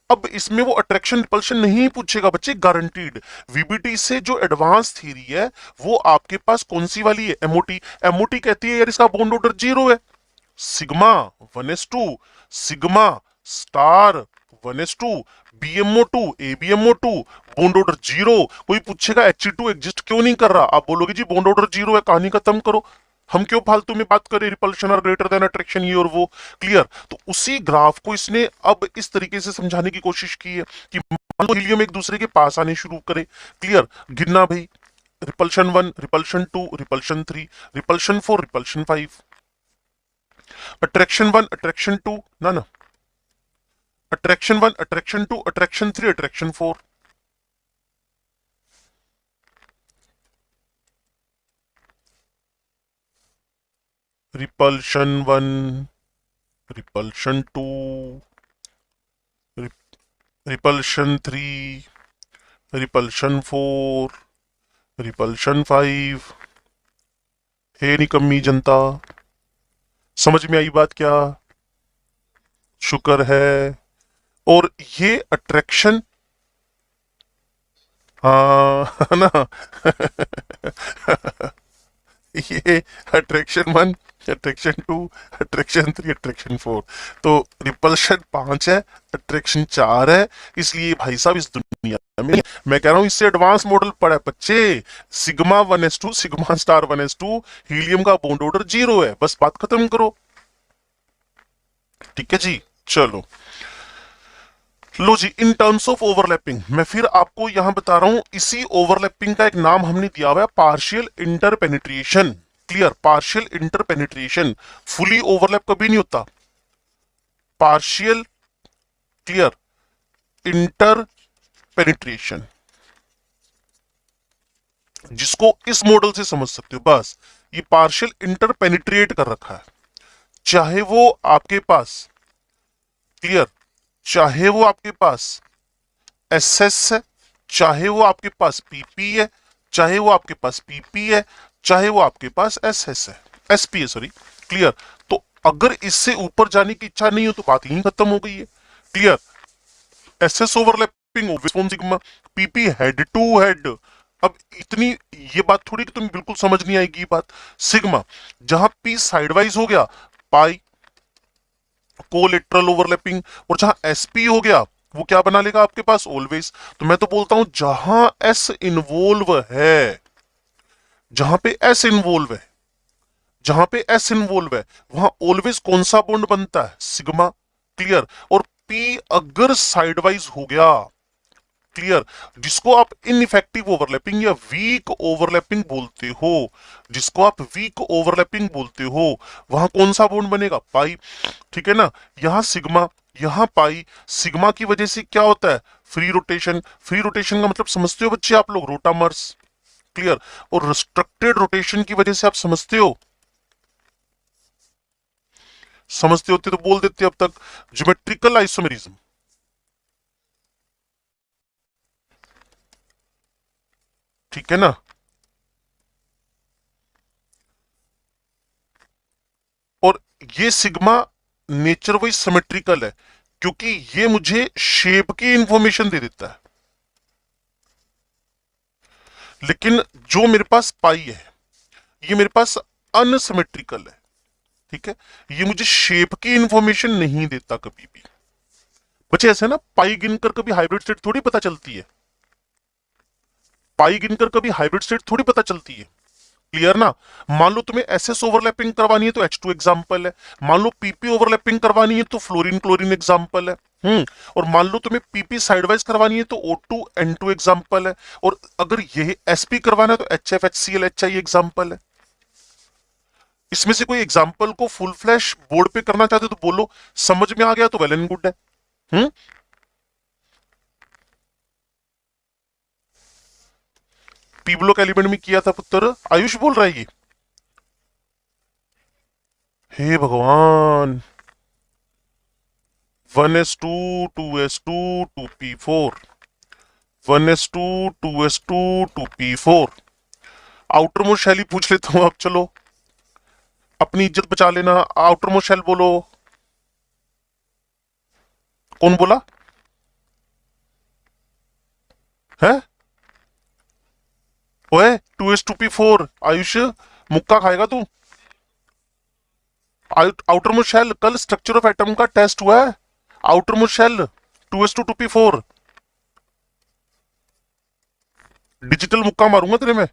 अब इसमें वो अट्रैक्शन रिपल्शन नहीं पूछेगा बच्चे, गारंटीड। वीबीटी से जो एडवांस थ्योरी है वो आपके पास कौन सी वाली है, एमओटी। एमओटी कहती है यार इसका बॉन्ड ऑर्डर 0 है, sigma 1s2, sigma star 1s2, BMO2 ABMO2, bond order 0। कोई पूछेगा He2 एग्जिस्ट क्यों नहीं कर रहा, आप बोलोगे जी बॉन्ड ऑर्डर 0 है, कहानी खत्म करो। हम क्यों फालतू में बात करें, रिपल्शन और ग्रेटर देन अट्रैक्शन ये और वो। क्लियर। तो उसी ग्राफ को इसने अब इस तरीके से समझाने की कोशिश की है कि मान लो हीलियम एक दूसरे के पास आने शुरू करे। क्लियर। गिनना भाई, repulsion 1, repulsion 2, repulsion 3, repulsion 4, repulsion 5, attraction 1, attraction 2, ना attraction 1, attraction 2, attraction 3, attraction 4। Repulsion 1, repulsion 2, repulsion 3, repulsion 4, repulsion 5। हे निकम्मी जनता, समझ में आई बात क्या, शुक्र है। और ये अट्रैक्शन, हाँ ना ये अट्रैक्शन 1, अट्रैक्शन 2, अट्रैक्शन 3, अट्रैक्शन 4। तो रिपल्शन 5 है, अट्रैक्शन 4 है। इसलिए भाई साहब इस दुनिया में मैं कह रहा हूं इससे एडवांस मॉडल पड़ा है बच्चे। Sigma 1s2, sigma star 1s2, helium का बॉन्ड ऑर्डर 0 है, बस बात खत्म करो। ठीक है जी, चलो लो जी। इन टर्म्स ऑफ ओवरलैपिंग, मैं फिर आपको यहां बता रहा हूं, इसी ओवरलैपिंग का एक नाम हमने दिया हुआ है partial interpenetration. Clear. Partial interpenetration, fully overlap कभी नहीं होता, पार्शियल, क्लियर, इंटरपेनिट्रेशन, जिसको इस मॉडल से समझ सकते हो बस। ये पार्शियल इंटरपेनिट्रेट कर रखा है, चाहे वो आपके पास, क्लियर, चाहे वो आपके पास एसएस है, चाहे वो आपके पास पीपी है, चाहे वो आपके पास पीपी है, चाहे वो आपके पास एसएस है, एसपी है, सॉरी। क्लियर। तो अगर इससे ऊपर जाने की इच्छा नहीं हो तो बात यही खत्म हो गई है। Clear. SS overlapping sigma, PP head to head. अब इतनी ये बात थोड़ी कि तुम्हें बिल्कुल समझ नहीं आएगी बात। सिग्मा जहां पी साइडवाइज हो गया, पाई कोलेटरल ओवरलैपिंग, और जहां एसपी हो गया वो क्या बना लेगा आपके पास, ऑलवेज। तो मैं तो बोलता हूं जहां एस इन्वोल्व है, जहां पे एस इन्वोल्व है, जहां पे एस इन्वोल्व है, वहां ऑलवेज कौन सा बॉन्ड बनता है, सिग्मा। क्लियर। और पी अगर साइडवाइज हो गया, क्लियर, जिसको आप इनइफेक्टिव ओवरलैपिंग या वीक ओवरलैपिंग बोलते हो, जिसको आप वीक ओवरलैपिंग बोलते हो, वहां कौन सा बॉन्ड बनेगा, पाई। ठीक है ना। यहां सिग्मा, यहां पाई। सिग्मा की वजह से क्या होता है, फ्री रोटेशन। फ्री रोटेशन का मतलब समझते हो बच्चे आप लोग, रोटामर्स। क्लियर। और रिस्ट्रिक्टेड रोटेशन की वजह से आप समझते हो, समझते होते तो बोल देते अब तक, ज्योमेट्रिकल आइसोमेरिज्म। ठीक है ना। और ये सिग्मा नेचर वाइज सिमेट्रिकल है, क्योंकि ये मुझे शेप की इंफॉर्मेशन दे देता है। लेकिन जो मेरे पास पाई है, ये मेरे पास अनसिमेट्रिकल है। ठीक है। ये मुझे शेप की इंफॉर्मेशन नहीं देता कभी भी। बच्चे ऐसे ना, पाई गिनकर कभी हाइब्रिड स्टेट थोड़ी पता चलती है, पाई गिनकर कभी हाइब्रिड स्टेट थोड़ी पता चलती है। क्लियर ना। मान लो तुम्हें एसएस ओवरलैपिंग करवानी है तो H2 एग्जांपल है, मान लो पीपी ओवरलैपिंग करवानी है तो फ्लोरीन क्लोरीन एग्जांपल है। और मान लो तुम्हें पीपी साइडवाइज करवानी है तो O2 N2 एग्जांपल है। और अगर ये एसपी करवाना है तो HF HCl HI एग्जांपल है। इसमें से कोई एग्जांपल को फुल फ्लैश बोर्ड पे करना चाहते हो तो बोलो, समझ में आ गया तो वेल एंड गुड है। हम्म पी ब्लॉक एलिमेंट में किया था पुत्र, आयुष बोल रहा है ये। हे भगवान। 1s2 2s2 2p4, 1s2 2s2 2p4। Outer most शैल ही पूछ लेता हूं अब, चलो अपनी इज्जत बचा लेना। आउटर मोस्ट शैल बोलो। कौन बोला है, ओए 2s2p4, आयुष मुक्का खाएगा तू। आउटर मोस्ट शेल, कल स्ट्रक्चर ऑफ एटम का टेस्ट हुआ है। Outer most shell 2s2 2p4, digital मुक्का मारूंगा तेरे में।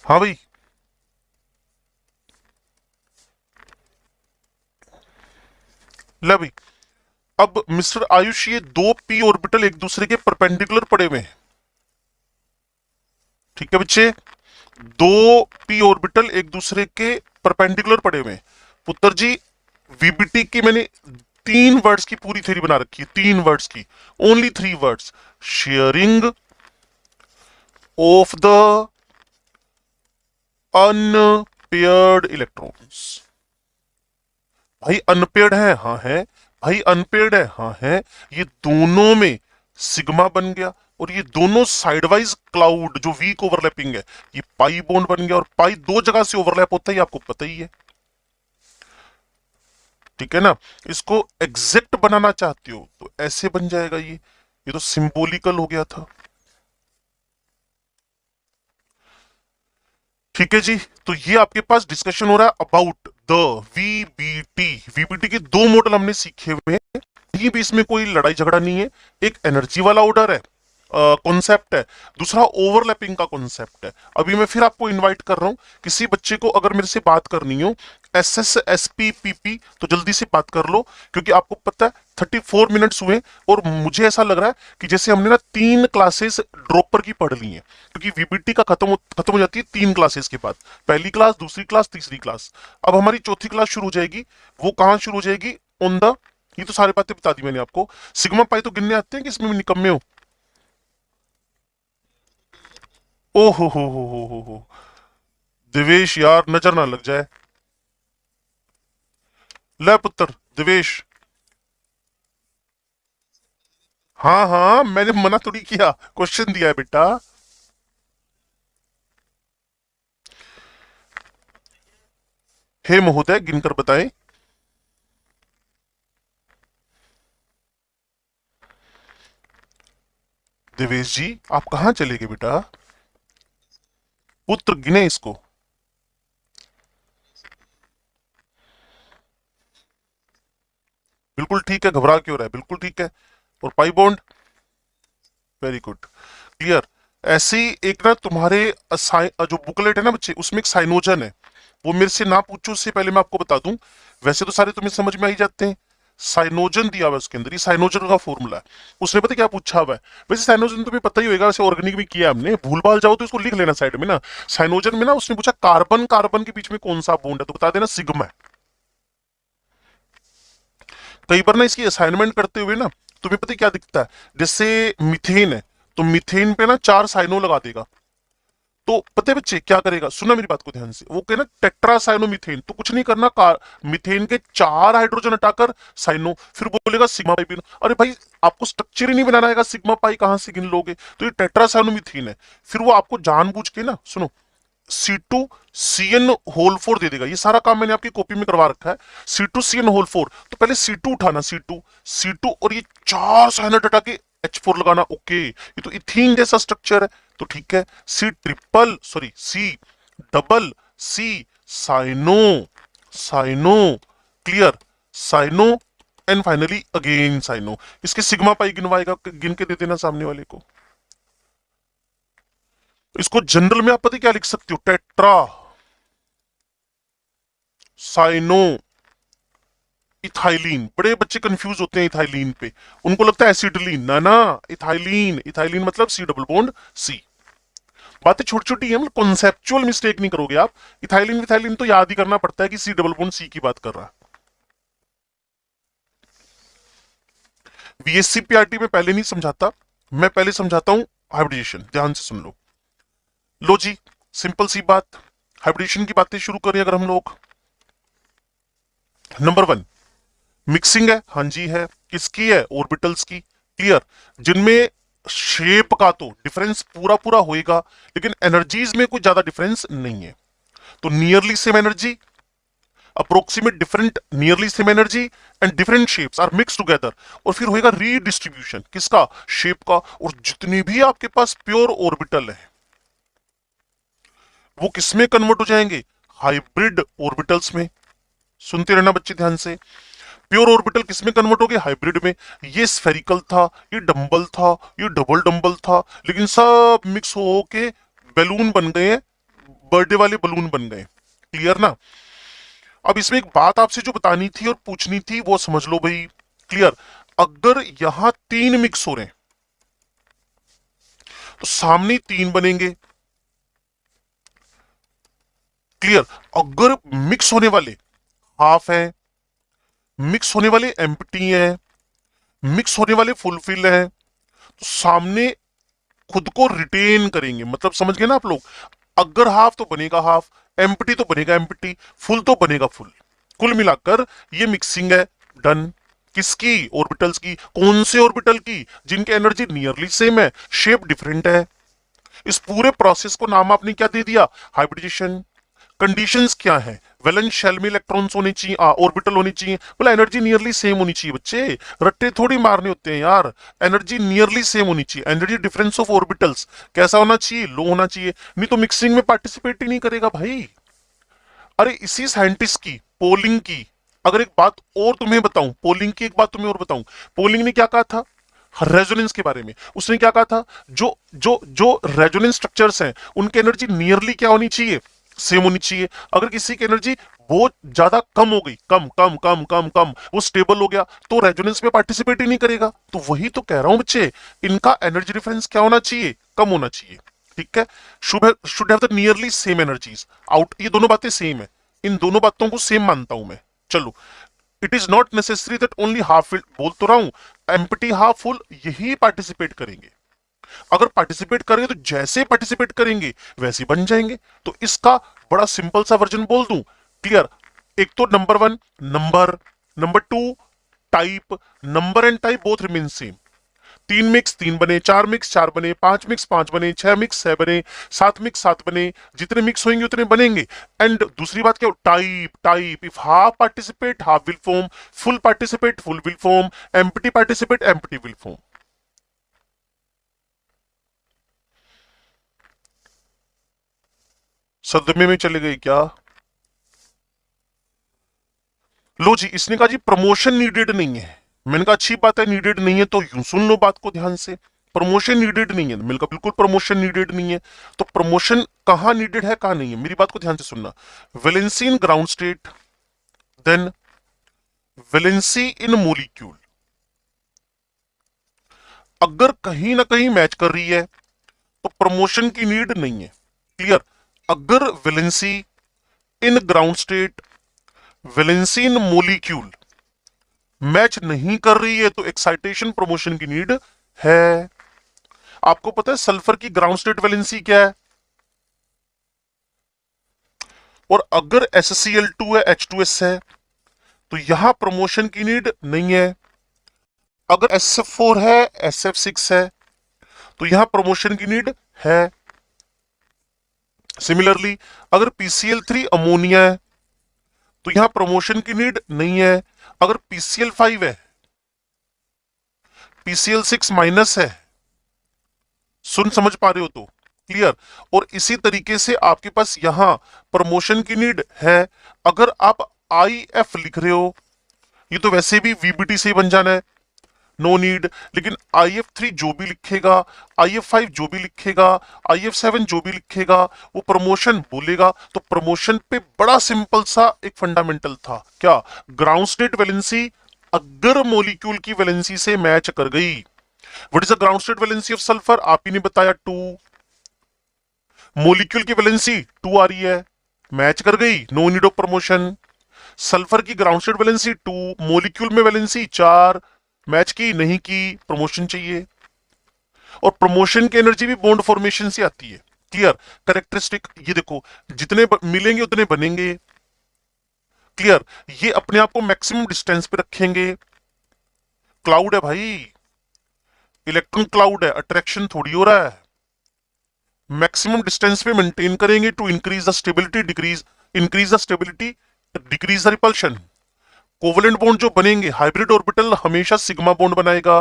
हाँ भाई। ले भाई। अब मिस्टर आयुष, ये दो पी ऑर्बिटल एक दूसरे के परपेंडिकुलर पड़े हुए हैं। ठीक है बच्चे, दो पी ऑर्बिटल एक दूसरे के परपेंडिकुलर पड़े हुए हैं। पुत्र जी, वीबीटी की मैंने 3 वर्ड्स की पूरी थ्योरी बना रखी है, 3 वर्ड्स की, only 3 words. Sharing of the unpaired electrons. भाई अनपेयर्ड है, हाँ है। भाई अनपेयर्ड है, हाँ है। ये दोनों में सिग्मा बन गया, और ये दोनों साइडवाइज क्लाउड जो वीक ओवरलैपिंग है, ये पाई बॉन्ड बन गया। और पाई दो जगह से ओवरलैप होता है, आपको पता ही है। ठीक है ना। इसको एग्जैक्ट बनाना चाहते हो तो ऐसे बन जाएगा ये तो सिंबॉलिकल हो गया था। ठीक है जी। तो ये आपके पास डिस्कशन हो रहा है अबाउट द वीबीटी। वीबीटी के दो मॉडल हमने सीखे हुए हैं, कहीं भी इसमें कोई लड़ाई झगड़ा नहीं है। एक एनर्जी वाला ऑर्डर है, कॉन्सेप्ट है, दूसरा ओवरलैपिंग का कॉन्सेप्ट है। अभी मैं फिर आपको इनवाइट कर रहा हूं, किसी बच्चे को अगर मेरे से बात करनी हो S S S P P P, तो जल्दी से बात कर लो, क्योंकि आपको पता है 34 मिनट्स हुए, और मुझे ऐसा लग रहा है कि जैसे हमने ना 3 क्लासेस ड्रॉपर की पढ़ ली हैं, क्योंकि वीबीटी का खत्म हो जाती है 3 क्लासेस के बाद। पहली क्लास, दूसरी क्लास, तीसरी क्लास। अब हमारी चौथी क्लास शुरू हो जाएगी। वो कहां शुरू हो जाएगी, ऑन द, ये तो सारी बातें बता दी मैंने आपको। सिग्मा पाई तो गिनने आते हैं कि इसमें निकम्मे हो। ओ हो, दिवेश यार, नजर ना लग जाए। ले पुत्र दिवेश। हाँ हाँ, मैंने मना थोड़ी किया, क्वेश्चन दिया है बेटा। हे महोदय, गिनकर बताएं। देवेश जी, आप कहां चले गए बेटा। पुत्र गिने इसको। बिल्कुल ठीक है, घबरा क्यों रहा है, बिल्कुल ठीक है। और pi bond, very good, clear. ऐसे ही एक ना तुम्हारे जो बुकलेट है ना बच्चे, उसमें एक साइनोजन है, वो मेरे से ना पूछो, उससे पहले मैं आपको बता दूं, वैसे तो सारे तुम्हें समझ में आ ही जाते हैं। साइनोजन दिया हुआ है उसके अंदर, ये साइनोजन का फॉर्मूला है। उसने पता क्या पूछा हुआ है, वैसे साइनोजन तुम्हें पता ही होगा, वैसे ऑर्गेनिक में किया है हमने, भूल भाल जाओ तो इसको लिख लेना साइड में ना। साइनोजन में ना उसने पूछा कार्बन कार्बन के बीच में कौन सा बॉन्ड है, तो बता देना सिग्मा है। कई बार ना इसकी असाइनमेंट करते हुए ना तुम्हें पता है क्या दिखता है, जैसे मीथेन है, तो मीथेन पे ना 4 साइनो लगा देगा, तो पता है बच्चे क्या करेगा, सुनना मेरी बात को ध्यान से, वो कहना टेट्रासाइनोमीथेन, तो कुछ नहीं करना, मीथेन के 4 हाइड्रोजन हटाकर साइनो, फिर बोलेगा सिग्मा पाई भी। अरे भाई, आपको स्ट्रक्चर ही नहीं बनाना आएगा, सिग्मा पाई कहां से गिन लोगे, तो ये टेट्रासाइनोमीथेन है। फिर वो आपको जानबूझ के ना, सुनो, C2CN होल 4 दे देगा, ये सारा काम मैंने आपकी कॉपी में करवा रखा है। C2CN होल 4, तो पहले C2 उठाना, C2 और ये 4 साइनाइड हटा के H4 लगाना, ओके, ये तो इथीन जैसा स्ट्रक्चर है, तो ठीक है। C डबल C साइनो, साइनो, क्लियर, साइनो, एंड फाइनली अगेन साइनो। इसके सिग्मा पाई गिनवाएगा, गिन के दे देना सामने वाले को। इसको जनरल में आप पता है क्या लिख सकते हो, टेट्रा साइनो इथाइलिन। बड़े बच्चे कंफ्यूज होते हैं इथाइलिन पे, उनको लगता है एसिडिलीन, ना ना, इथाइलिन, इथाइलिन मतलब C डबल बॉन्ड C। बातें छोटी छोटी है, मतलब कॉन्सेप्चुअल मिस्टेक नहीं करोगे आप। इथाइलिन विथाइलिन तो याद ही करना पड़ता है कि C डबल बॉन्ड C की बात कर रहा है। बीएससी पीआरटी में पहले नहीं समझाता, मैं पहले समझाता हूं हाइब्रिडेशन, ध्यान से सुन लो। लो जी, सिंपल सी बात, हाइब्रिडेशन की बातें शुरू करें अगर हम लोग। नंबर 1, मिक्सिंग है, हाँ जी है, किसकी है, ऑर्बिटल्स की, क्लियर, जिनमें शेप का तो डिफरेंस पूरा पूरा होएगा, लेकिन एनर्जीज में कोई ज्यादा डिफरेंस नहीं है। तो nearly same energy, approximate different, nearly same energy and different shapes are mix together, और फिर होएगा रीडिस्ट्रीब्यूशन, किसका, शेप का, और जितने भी आपके पास प्योर ऑर्बिटल है वो किसमें कन्वर्ट हो जाएंगे, हाइब्रिड ऑर्बिटल्स में। सुनते रहना बच्चे ध्यान से, प्योर ऑर्बिटल किसमें कन्वर्ट हो गए, हाइब्रिड में। ये स्फेरिकल था, ये डंबल था, ये डबल डंबल था, लेकिन सब मिक्स हो के बैलून बन गए, बर्थडे वाले बलून बन गए, क्लियर ना। अब इसमें एक बात आपसे जो बतानी थी और पूछनी थी वो समझ लो भाई, क्लियर। अगर यहां 3 मिक्स हो रहे हैं तो सामने 3 बनेंगे, क्लियर। अगर मिक्स होने वाले हाफ है, मिक्स होने वाले एम्प्टी है, मिक्स होने वाले फुलफिल है, तो सामने खुद को रिटेन करेंगे, मतलब समझ गए ना आप लोग। अगर हाफ तो बनेगा हाफ, एम्प्टी तो बनेगा एम्प्टी, फुल तो बनेगा फुल। कुल मिलाकर ये मिक्सिंग है, डन। किसकी, ऑर्बिटल्स की, कौन से ऑर्बिटल की, जिनकी एनर्जी नियरली सेम है, शेप डिफरेंट है। इस पूरे प्रोसेस को नाम आपने क्या दे दिया, हाइब्रिडेशन। कंडीशंस क्या है, वैलेंस शेल में इलेक्ट्रॉन्स होने चाहिए, ऑर्बिटल होनी चाहिए, बोला एनर्जी नियरली सेम होनी चाहिए बच्चे, रट्टे थोड़ी मारने होते हैं यार। एनर्जी नियरली सेम होनी चाहिए, एनर्जी डिफरेंस ऑफ ऑर्बिटल्स कैसा होना चाहिए, लो होना चाहिए, नहीं तो मिक्सिंग में पार्टिसिपेट ही नहीं करेगा भाई। अरे इसी साइंटिस्ट की, पोलिंग की, अगर एक बात और तुम्हें बताऊं, पोलिंग की एक बात तुम्हें और बताऊं, पोलिंग ने क्या कहा था रेजोनेंस के बारे में, उसने क्या कहा था, जो जो जो रेजोनेंस स्ट्रक्चर्स हैं उनकी एनर्जी नियरली क्या होनी चाहिए, सेम होनी चाहिए। अगर किसी की एनर्जी बहुत ज्यादा कम हो गई, कम कम कम कम कम, वो स्टेबल हो गया, तो रेजोनेंस में पार्टिसिपेट ही नहीं करेगा। तो वही तो कह रहा हूं बच्चे, इनका एनर्जी डिफरेंस क्या होना चाहिए, कम होना चाहिए, ठीक है। Should have the nearly same energies out, ये दोनों बातें सेम है, इन दोनों बातों को सेम मानता हूं मैं। चलो, it is not necessary that only half fill, बोल तो रहा हूं एम्प्टी हाफ फुल यही पार्टिसिपेट करेंगे। अगर पार्टिसिपेट करेंगे तो जैसे पार्टिसिपेट करेंगे वैसे बन जाएंगे। तो इसका बड़ा सिंपल सा वर्जन बोल दूं, क्लियर। एक तो number 1 number, number 2 type, number and type both remain same. 3 mix 3 बने, 4 मिक्स 4 बने, 5 मिक्स 5 बने, 6 मिक्स 6 बने, 7 मिक्स 7 बने, जितने मिक्स होंगे उतने बनेंगे। एंड दूसरी बात क्या, type, type if half participate half will form, full participate full will form, empty participate empty will form. सदमे में चले गए क्या, लो जी, इसने कहा जी प्रमोशन नीडेड नहीं है। मैंने कहा अच्छी बात है, नीडेड नहीं है तो यूं सुन लो बात को ध्यान से। प्रमोशन नीडेड नहीं है, मैंने कहा बिल्कुल प्रमोशन नीडेड नहीं है। तो प्रमोशन कहाँ नीडेड है कहाँ नहीं है, मेरी बात को ध्यान से सुनना। Valency in ground state, then valency in molecule अगर कहीं ना कहीं मैच कर रही है तो प्रमोशन की नीड नहीं है। क्लियर? अगर valency in ground state, valency in molecule match नहीं कर रही है तो एक्साइटेशन प्रमोशन की नीड है। आपको पता है सल्फर की ग्राउंड स्टेट वैलेंसी क्या है? और अगर SCl2 है, H2S है, तो यहां प्रमोशन की नीड नहीं है। अगर SF4 है, SF6 है, तो यहां प्रमोशन की नीड है। सिमिलरली अगर PCl3 अमोनिया है तो यहां प्रमोशन की नीड नहीं है। अगर PCl5 है, PCl6 माइनस है, सुन समझ पा रहे हो तो? क्लियर? और इसी तरीके से आपके पास यहां प्रमोशन की नीड है। अगर आप IF लिख रहे हो, ये तो वैसे भी VBT से ही बन जाना है, नो नीड। लेकिन IF3 जो भी लिखेगा, IF5 जो भी लिखेगा, IF7 जो भी लिखेगा, वो प्रमोशन बोलेगा। तो प्रमोशन पे बड़ा सिंपल सा एक फंडामेंटल था, क्या? ग्राउंड स्टेट वैलेंसी अगर मॉलिक्यूल की वैलेंसी से मैच कर गई। What is the ground state valency of sulphur? आप ही ने बताया 2। मॉलिक्यूल की वैलेंसी 2 आ रही है, मैच कर गई, no need of promotion. Sulphur की ग्राउंड स्टेट वैलेंसी 2, मॉलिक्यूल में वैलेंसी 4, मैच की नहीं की, प्रमोशन चाहिए। और प्रमोशन की एनर्जी भी बॉन्ड फॉर्मेशन से आती है। क्लियर? करेक्टरिस्टिक ये देखो, जितने मिलेंगे उतने बनेंगे। क्लियर? ये अपने आप को मैक्सिमम डिस्टेंस पे रखेंगे। क्लाउड है भाई, इलेक्ट्रॉन क्लाउड है, अट्रैक्शन थोड़ी हो रहा है। मैक्सिमम डिस्टेंस पे मेंटेन करेंगे to increase the stability, decrease increase the stability, decrease the repulsion. Covalent bond जो बनेंगे, हाइब्रिड ऑर्बिटल हमेशा सिग्मा बॉन्ड बनाएगा।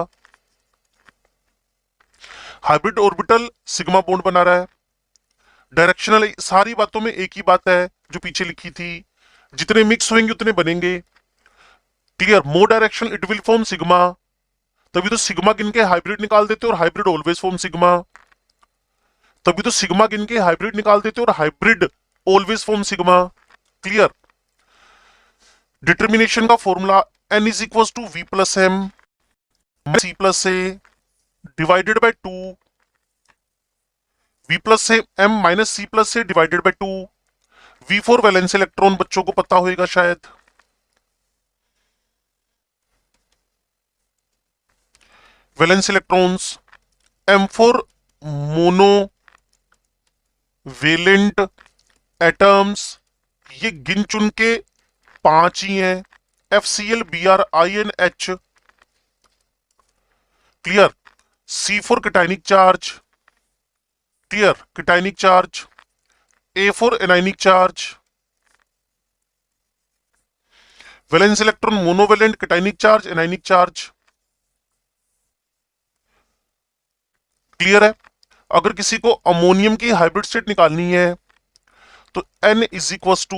हाइब्रिड ऑर्बिटल सिग्मा बॉन्ड बना रहा है। डायरेक्शनल सारी बातों में एक ही बात है जो पीछे लिखी थी, जितने मिक्स होंगे उतने बनेंगे। Clear? More direction it will form sigma. तभी तो सिग्मा गिन के हाइब्रिड निकाल देते और हाइब्रिड ऑलवेज फॉर्म सिग्मा। तभी तो सिग्मा गिन के हाइब्रिड निकाल देते और hybrid always form sigma. Clear? Determination का formula n is equal to V plus M C plus A divided by 2, V plus M minus C plus A divided by 2। V4 valence electron बच्चों को पता होगा शायद। Valence electrons M4 monovalent atoms, ये गिन चुन के 5 ही हैं। FCl Br INH। Clear? C4 cationic charge, clear, cationic charge. A4 anionic charge. Valence electron monovalent, cationic charge, anionic charge. Clear है? अगर किसी को अमोनियम की हाइब्रिड स्टेट निकालनी है तो N is equal to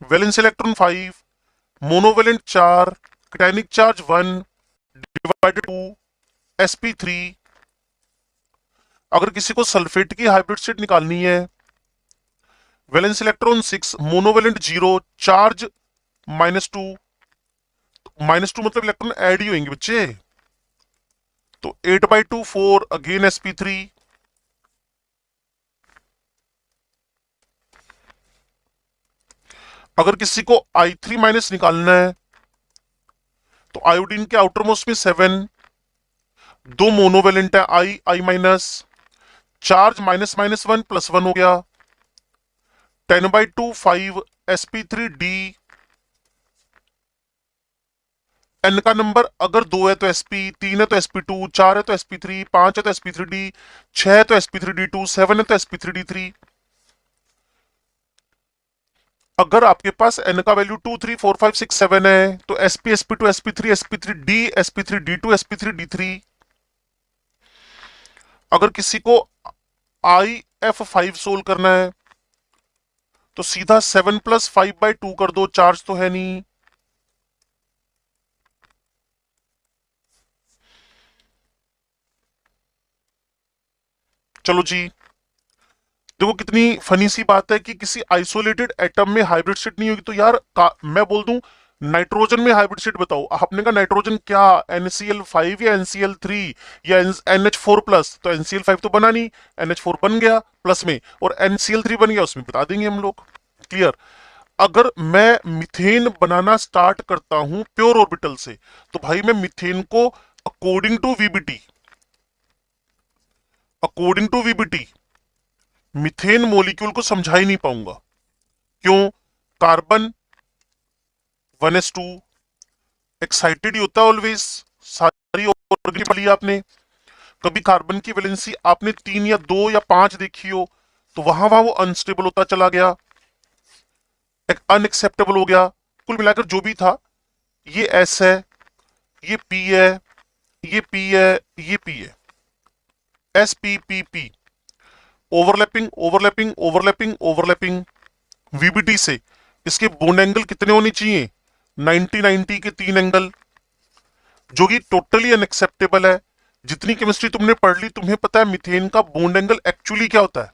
valence electron 5, monovalent 4, cationic charge 1 divided 2 sp3। अगर किसी को सल्फेट की हाइब्रिड स्टेट निकालनी है, वैलेंस इलेक्ट्रॉन 6, मोनोवेलेंट 0, चार्ज -2। -2 मतलब इलेक्ट्रॉन ऐड ही होंगे बच्चे। तो 8/2 4, अगेन sp3। अगर किसी को I3 माइनस निकालना है तो आयोडीन के आउटर मोस्ट में 7, 2 मोनोवेलेंट है, I माइनस, चार्ज -1 +1 हो गया, 10/2 5 sp3d। n का नंबर अगर 2 है तो sp, 3 है तो sp2, 4 है तो sp3, 5 है तो sp3d, 6 है तो sp3d2, 7 है तो sp3d3। अगर आपके पास n का वैल्यू 2 3 4 5 6 7 है तो sp sp2 sp3 sp3d sp3d2 sp3d3। अगर किसी को IF5 सोल्व करना है तो सीधा 7 + 5/2 कर दो, चार्ज तो है नहीं। चलो जी, देखो कितनी फनी सी बात है कि किसी आइसोलेटेड एटम में हाइब्रिड स्टेट नहीं होगी। तो यार मैं बोल दूं नाइट्रोजन में हाइब्रिड स्टेट बताओ, आपने कहा नाइट्रोजन क्या, NCl5 या NCl3 या NH4 प्लस, तो NCl5 तो बना नहीं, NH4 बन गया प्लस में, और NCl3 बन गया उसमें, बता देंगे हम लोग। क्लियर। अगर मैं मीथेन बनाना स्टार्ट करता हूं प्योर ऑर्बिटल से, तो भाई मैं मीथेन को according to VBT methane molecule को समझा ही नहीं पाऊंगा। क्यों? कार्बन 1s2 एक्साइटेड ही होता है ऑलवेज। सारी ऑर्गेनिक पढ़ी आपने, कभी कार्बन की वैलेंसी आपने 3 या 2 या 5 देखी हो, तो वहां वहां वो अनस्टेबल होता चला गया, एक अनएक्सेप्टेबल हो गया। कुल मिलाकर जो भी था, ये एस है, ये पी है, ये पी है, ये पी है, SPPP, overlapping overlapping overlapping overlapping. VBT से इसके बॉन्ड एंगल कितने होने चाहिए? 90-90 के 3 एंगल, जो कि टोटली अनएक्सेप्टेबल है। जितनी केमिस्ट्री तुमने पढ़ ली, तुम्हें पता है मीथेन का बॉन्ड एंगल एक्चुअली क्या होता है।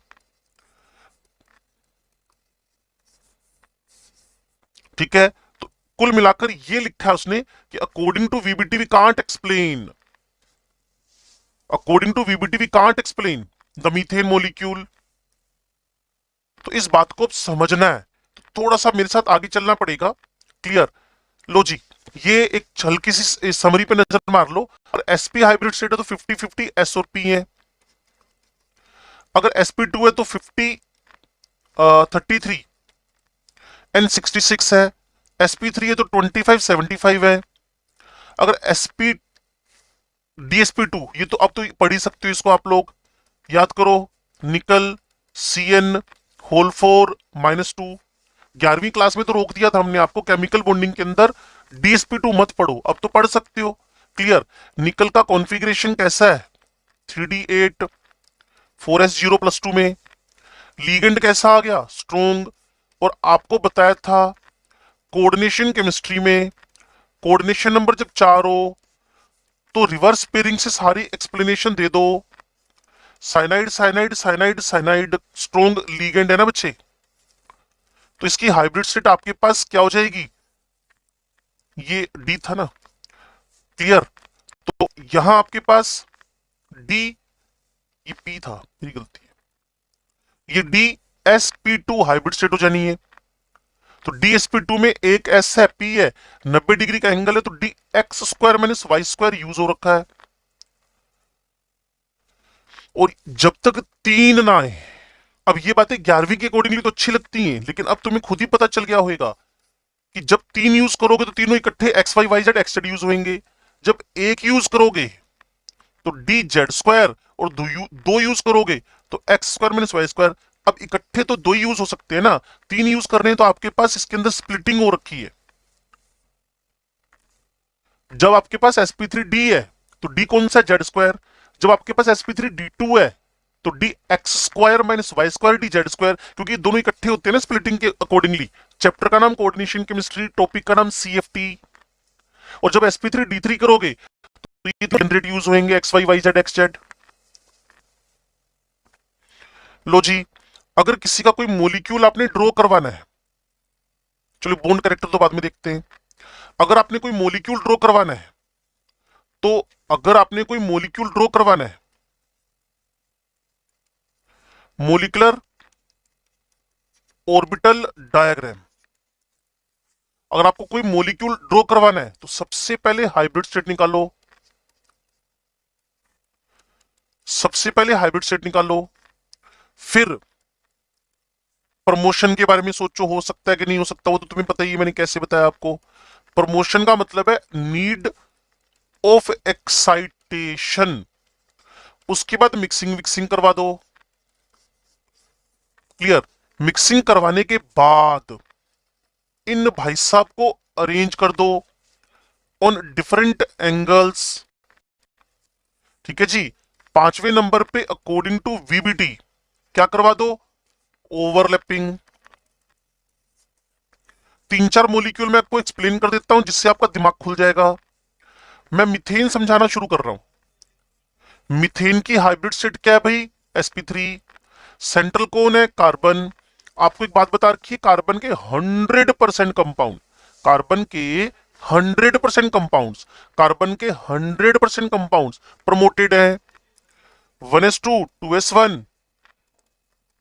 ठीक है, तो कुल मिलाकर ये लिखा है उसने कि according to VBT we can't explain the methane molecule. तो इस बात को अब समझना है, तो थोड़ा सा मेरे साथ आगे चलना पड़ेगा। क्लियर। लो जी, ये एक हल्की सी समरी पे नजर मार लो। और sp हाइब्रिड स्टेट है तो 50-50 s और p है। अगर sp2 है तो 33 n66 है। sp3 है तो 25-75 है। अगर dsp2, ये तो अब तो पढ़ ही सकते हो इसको आप लोग, याद करो, निकल Cn होल 4-2। 11वीं क्लास में तो रोक दिया था हमने आपको, केमिकल बॉन्डिंग के अंदर dsp2 मत पढ़ो, अब तो पढ़ सकते हो। क्लियर। निकल का कॉन्फ़िगरेशन कैसा है? 3d8 4s0+2 में। लीगेंड कैसा आ गया? स्ट्रोंग। और आपको बताया था कोऑर्डिनेशन केमिस्ट्री में, कोऑर्डिनेशन नंबर जब 4 हो तो रिवर्स पेयरिंग से सारी एक्सप्लेनेशन दे दो। Cyanide cyanide cyanide cyanide strong ligand है ना बच्चे, तो इसकी हाइब्रिड स्टेट आपके पास क्या हो जाएगी? ये डी था ना। क्लियर। तो यहां आपके पास डी, ये पी था, मेरी गलती है, ये डी sp2 हाइब्रिड स्टेट हो जानी है। तो dsp2 में एक s है, p है, 90 डिग्री का एंगल है, तो d x square minus y square use हो रखा है। और जब तक 3 ना आए, अब ये बातें 11वीं के अकॉर्डिंगली तो अच्छी लगती हैं, लेकिन अब तुम्हें खुद ही पता चल गया होगा कि जब 3 यूज करोगे तो तीनों इकट्ठे x y y z x z use होंगे। जब एक यूज करोगे तो डी जेड स्क्वायर, और दो यूज करोगे तो x square minus y square. अब इकट्ठे तो 2 यूज हो सकते हैं ना, 3 यूज कर रहे हैं तो आपके पास इसके अंदर स्प्लिटिंग हो रखी है। जब आपके पास sp3d है तो d कौन सा है? Z square. जब आपके पास sp3d2 है तो d x square minus y square d z square, क्योंकि दोनों इकट्ठे होते हैं ना स्प्लिटिंग के अकॉर्डिंगली। चैप्टर का नाम कोऑर्डिनेशन केमिस्ट्री, टॉपिक का नाम CFT। और जब sp3d3 करोगे तो ये तो जनरेट यूज होंगे x y y z x z. लो जी, अगर किसी का कोई मोलिक्यूल आपने ड्रॉ करवाना है, चलो बॉन्ड कैरेक्टर तो बाद में देखते हैं। अगर आपने कोई मोलिक्यूल ड्रॉ करवाना है, तो अगर आपने कोई मोलिक्यूल ड्रॉ करवाना है, मोलिकुलर ऑर्बिटल डायग्राम, अगर आपको कोई मोलिक्यूल ड्रॉ करवाना है तो सबसे पहले हाइब्रिड स्टेट निकालो। सबसे पहले हाइब्रिड स्टेट निकालो, फिर प्रमोशन के बारे में सोचो, हो सकता है कि नहीं हो सकता, वो तो तुम्हें पता ही है, मैंने कैसे बताया आपको। प्रमोशन का मतलब है नीड ऑफ एक्साइटेशन। उसके बाद मिक्सिंग विक्सिंग करवा दो। क्लियर। मिक्सिंग करवाने के बाद इन भाई साहब को अरेंज कर दो ऑन डिफरेंट एंगल्स। ठीक है जी। 5वें नंबर पे अकॉर्डिंग टू वीबीटी क्या करवा दो? ओवरलैपिंग। 3-4 मोलिक्यूल मैं आपको एक्सप्लेन कर देता हूं जिससे आपका दिमाग खुल जाएगा। मैं मीथेन समझाना शुरू कर रहा हूं। मीथेन की हाइब्रिड स्टेट क्या है भाई? sp3। सेंट्रल कौन है? कार्बन। आपको एक बात बता रखी है, कार्बन के 100% कंपाउंड, कार्बन के 100% कंपाउंड्स, कार्बन के 100% कंपाउंड्स प्रमोटेड है। 1s2, 2s1,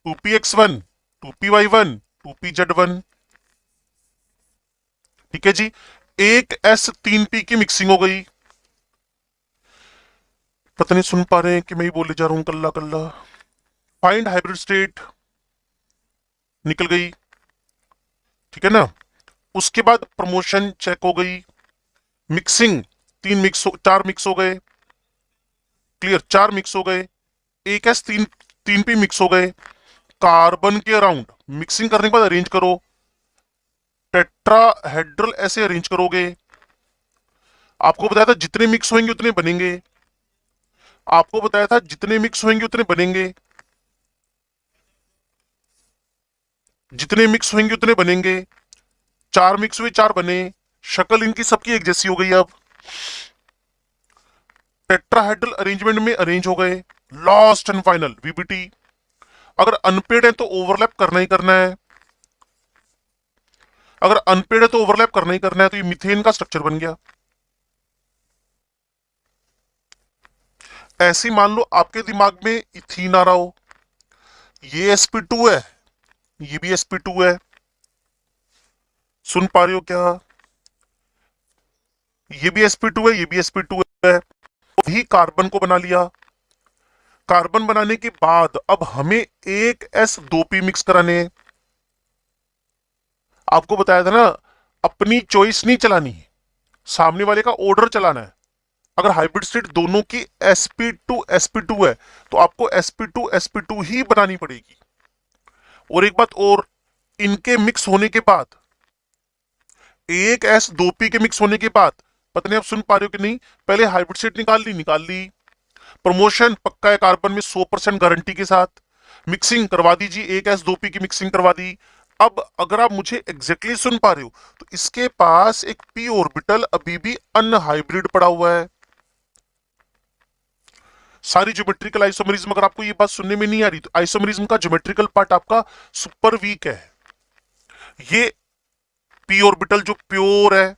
2px1, 2py1, 2pz1। ठीक है जी। एक s3p की मिक्सिंग हो गई। पता नहीं सुन पा रहे हैं कि मैं ही बोले जा रहा हूं कल्ला कल्ला। फाइंड हाइब्रिड स्टेट निकल गई। ठीक है ना। उसके बाद प्रमोशन चेक हो गई। मिक्सिंग, चार मिक्स हो गए। क्लियर, चार मिक्स हो गए। एक एस तीन, तीन पी मिक्स हो गए। कार्बन के अराउंड मिक्सिंग करने के बाद अरेंज करो, टेट्राहेड्रल ऐसे अरेंज करोगे। आपको बताया था जितने मिक्स होंगे उतने बनेंगे, आपको बताया था जितने मिक्स होंगे उतने बनेंगे, जितने मिक्स होंगे उतने बनेंगे। चार मिक्स हुए, चार बने, शक्ल इनकी सबकी एक जैसी हो गई। अब टेट्राहेड्रल अरेंजमेंट में अरेंज हो गए। Last and final VBT. अगर अनपेड है तो ओवरलैप करना ही करना है, अगर अनपेड है तो ओवरलैप करना ही करना है। तो ये मीथेन का स्ट्रक्चर बन गया। ऐसे मान लो आपके दिमाग में इथीन आ रहा हो, ये sp2 है, ये भी sp2 है। सुन पा रहे हो क्या? ये भी sp2 है, ये भी sp2 है। भी कार्बन को बना लिया। कार्बन बनाने के बाद अब हमें एक s2p मिक्स कराने हैं। आपको बताया था ना, अपनी चॉइस नहीं चलानी है, सामने वाले का ऑर्डर चलाना है। अगर हाइब्रिड स्टेट दोनों की sp2 है तो आपको sp2 ही बनानी पड़ेगी। और एक बात और, इनके मिक्स होने के बाद, एक s2p के मिक्स होने के बाद, पता नहीं आप सुन पा रहे हो कि नहीं, पहले हाइब्रिड स्टेट निकाल ली। प्रमोशन पक्का है कार्बन में 100% गारंटी के साथ। मिक्सिंग करवा दीजिए, एक s2p की मिक्सिंग करवा दी। अब अगर आप मुझे एग्जैक्टली सुन पा रहे हो तो इसके पास एक p ऑर्बिटल अभी भी अनहाइब्रिड पड़ा हुआ है। सारी ज्योमेट्रिकल आइसोमरिज्म, अगर आपको ये बात सुनने में नहीं आ रही तो आइसोमरिज्म का ज्योमेट्रिकल पार्ट आपका सुपर वीक है। ये p ऑर्बिटल जो प्योर है,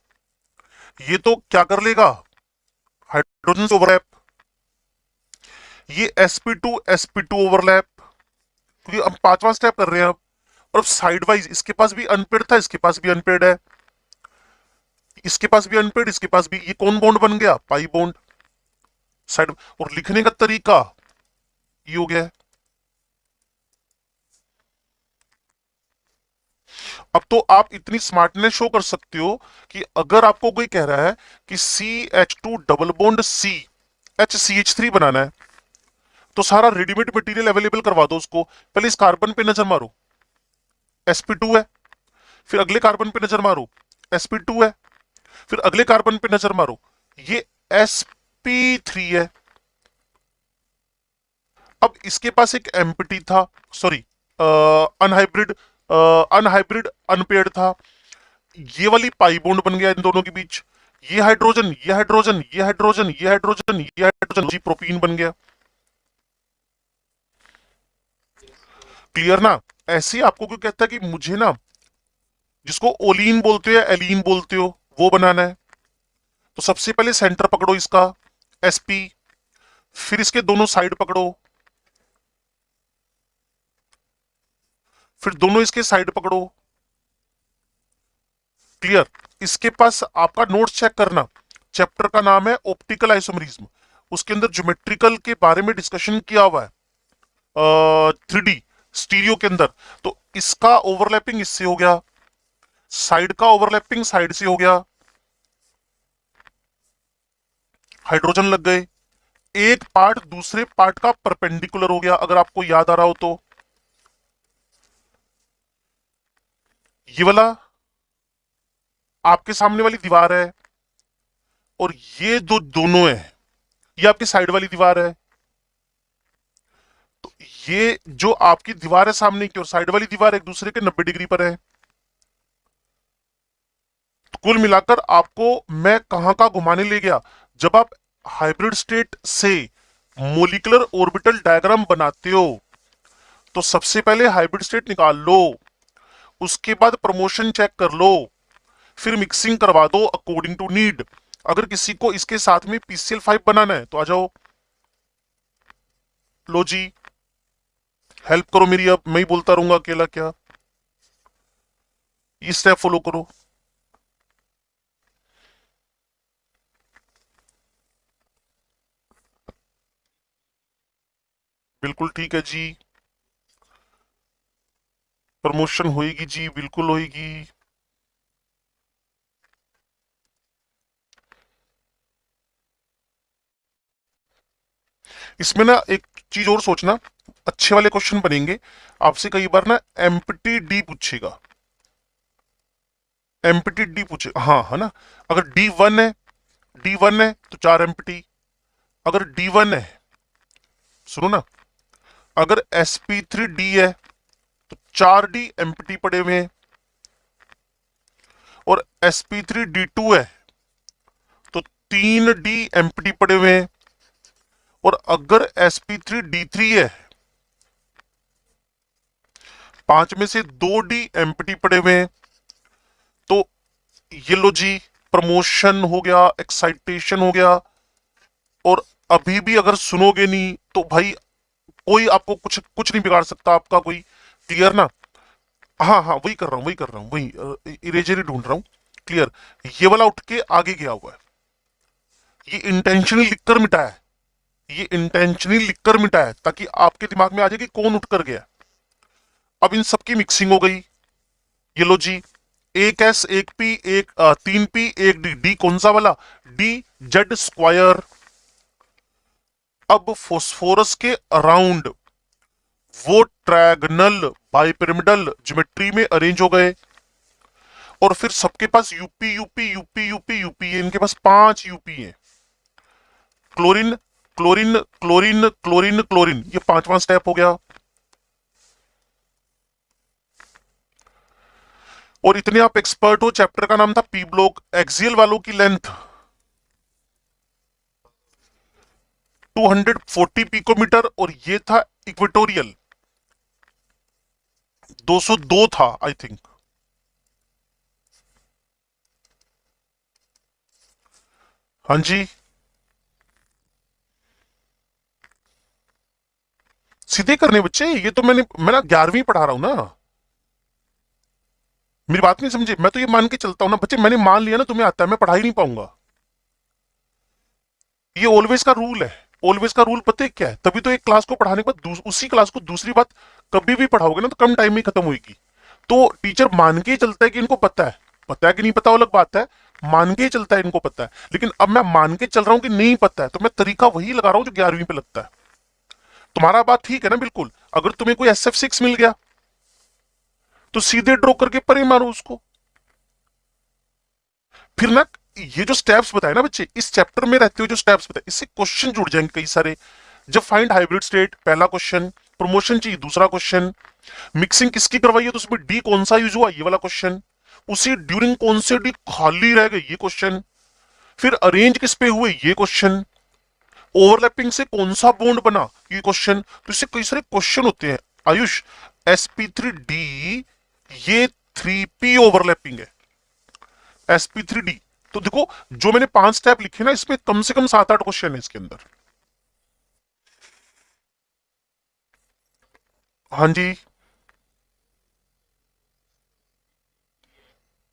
ये तो क्या कर लेगा, हाइड्रोजन से ओवरलैप। ये sp2 ओवरलैप, क्योंकि हम पांचवा स्टेप कर रहे हैं अब। और अब साइड वाइज इसके पास भी अनपेड था, इसके पास भी अनपेड है, इसके पास भी अनपेड, इसके पास भी। ये कौन बॉन्ड बन गया? Pi bond side. और लिखने का तरीका ये हो गया। अब तो आप इतनी स्मार्टनेस शो कर सकते हो कि अगर आपको कोई कह रहा है कि CH2 double bond C HCH3 बनाना है तो सारा रेडीमेड मटेरियल अवेलेबल करवा दो उसको। पहले इस कार्बन पे नजर मारो, sp2 है। फिर अगले कार्बन पे नजर मारो, sp2 है। फिर अगले कार्बन पे नजर मारो, ये sp3 है। अब इसके पास एक एम्प्टी था, सॉरी अनहाइब्रिड, अनहाइब्रिड अनपेयर्ड था। ये वाली पाई बॉन्ड बन गया इन दोनों के बीच। ये हाइड्रोजन, ये हाइड्रोजन, ये हाइड्रोजन, ये हाइड्रोजन, ये हाइड्रोजन, जी प्रोपीन बन गया। क्लियर ना। ऐसे आपको क्यों कहता है कि मुझे ना, जिसको ओलीन बोलते हो या एलीन बोलते हो, वो बनाना है। तो सबसे पहले सेंटर पकड़ो इसका, sp, फिर इसके दोनों साइड पकड़ो, फिर दोनों इसके साइड पकड़ो। क्लियर। इसके पास आपका नोट्स चेक करना, चैप्टर का नाम है ऑप्टिकल आइसोमरिज्म। उसके अंदर ज्योमेट्रिकल के बारे में डिस्कशन किया हुआ है, 3D स्टीरियो के अंदर। तो इसका ओवरलैपिंग इससे हो गया, साइड का ओवरलैपिंग साइड से हो गया, हाइड्रोजन लग गए। एक पार्ट दूसरे पार्ट का परपेंडिकुलर हो गया, अगर आपको याद आ रहा हो तो। ये वाला आपके सामने वाली दीवार है, और ये दो दोनों है, ये आपकी साइड वाली दीवार है। तो ये जो आपकी दीवार है सामने की और साइड वाली दीवार एक दूसरे के 90 डिग्री पर है। तो कुल मिलाकर आपको मैं कहां का घुमाने ले गया, जब आप हाइब्रिड स्टेट से मोलिकुलर ऑर्बिटल डायग्राम बनाते हो तो सबसे पहले हाइब्रिड स्टेट निकाल लो, उसके बाद प्रमोशन चेक कर लो, फिर मिक्सिंग करवा दो अकॉर्डिंग टू नीड। अगर किसी को इसके साथ में PCl5 बनाना है तो आ जाओ, लो जी, हेल्प करो मेरी, अब मैं ही बोलता रहूंगा अकेला क्या, ये स्टेप फॉलो करो। बिल्कुल ठीक है जी, प्रमोशन होएगी जी, बिल्कुल होएगी। इसमें ना एक चीज और सोचना, अच्छे वाले क्वेश्चन बनेंगे आपसे, कई बार ना एम्प्टी डी पूछेगा, एम्प्टी डी पूछे, हाँ है ना। अगर डी वन है तो 4 एम्प्टी, अगर डी1 है, सुनो ना, अगर sp3d है तो 4D एम्प्टी पड़े हुए हैं, और sp3d2 है तो 3D एम्प्टी पड़े हुए हैं, और अगर sp3d3 है 5 में से 2D एम्प्टी पड़े हुए हैं। तो ये लो जी, प्रमोशन हो गया, एक्साइटेशन हो गया, और अभी भी अगर सुनोगे नहीं तो भाई कोई आपको कुछ कुछ नहीं बिगाड़ सकता आपका कोई। क्लियर ना? हाँ हाँ, वही कर रहा हूँ, वही कर रहा हूँ, वही इरेजर ही ढूंढ रहा हूँ। क्लियर? ये वाला उठ के आगे गया हुआ है, ये इंटेंशनली लिखकर मिटाया है, ये इंटेंशनली लिखकर मिटाया है ताकि आपके दिमाग में आ जाए कि कौन उठकर गया। अब इन सबकी मिक्सिंग हो गई, ये लो जी, एक एस, एक पी, एक 3P, एक डी, डी कौन सा वाला, डी जेड स्क्वायर। अब फोस्फोरस के अराउंड वो ट्रायगनल बाइपिरामिडल ज्योमेट्री में अरेंज हो गए, और फिर सबके पास up up up up up है, इनके पास 5 यूपी है। Chlorine chlorine chlorine chlorine chlorine, ये पांचवा स्टेप हो गया। और इतने आप एक्सपर्ट हो, चैप्टर का नाम था पी ब्लॉक, एक्सियल वालों की लेंथ 240 पिकोमीटर, और ये था इक्वेटोरियल 202 था आई थिंक। हाँ जी, सीधे करने बच्चे, ये तो मैं ना 11वीं पढ़ा रहा हूं ना, मेरी बात नहीं समझे। मैं तो ये मान के चलता हूं ना बच्चे, मैंने मान लिया ना तुम्हें आता है, मैं पढ़ा ही नहीं पाऊंगा। ये ऑलवेज का रूल है, ऑलवेज का रूल पता है क्या है? तभी तो एक क्लास को पढ़ाने के बाद उसी क्लास को दूसरी बात कभी भी पढ़ाओगे ना तो कम टाइम में खत्म होगी। तो टीचर मान के ही चलता है कि इनको पता है, पता है कि नहीं पता वो अलग बात है, मान के ही चलता है इनको पता है। लेकिन अब मैं मान के चल रहा हूं कि नहीं पता है, तो मैं तरीका वही लगा रहा हूं जो 11वीं पे लगता है। तुम्हारा बात ठीक है ना बिल्कुल, अगर तुम्हें कोई SF6 मिल गया तो सीधे ड्रॉ करके परे मारो उसको। फिर ना, ये जो स्टेप्स बताए ना बच्चे, इस चैप्टर में रहते हुए जो स्टेप्स बताए, इससे क्वेश्चन जुड़ जाएंगे कई सारे। जब फाइंड हाइब्रिड स्टेट पहला क्वेश्चन, प्रमोशन चाहिए दूसरा क्वेश्चन, मिक्सिंग किसकी करवाई है तो उसमें डी कौन सा यूज हुआ ये वाला क्वेश्चन, उसी ड्यूरिंग कौन से डी खाली रह गए ये क्वेश्चन, फिर अरेंज किस पे हुए ये क्वेश्चन, ओवरलैपिंग से कौन सा बॉन्ड बना ये क्वेश्चन। तो इससे कई सारे क्वेश्चन होते हैं आयुष। sp3d, ये 3p ओवरलैपिंग है, sp3d। तो देखो, जो मैंने 5 स्टेप लिखे ना, इसमें कम से कम 7-8 क्वेश्चन है इसके अंदर। हाँ जी।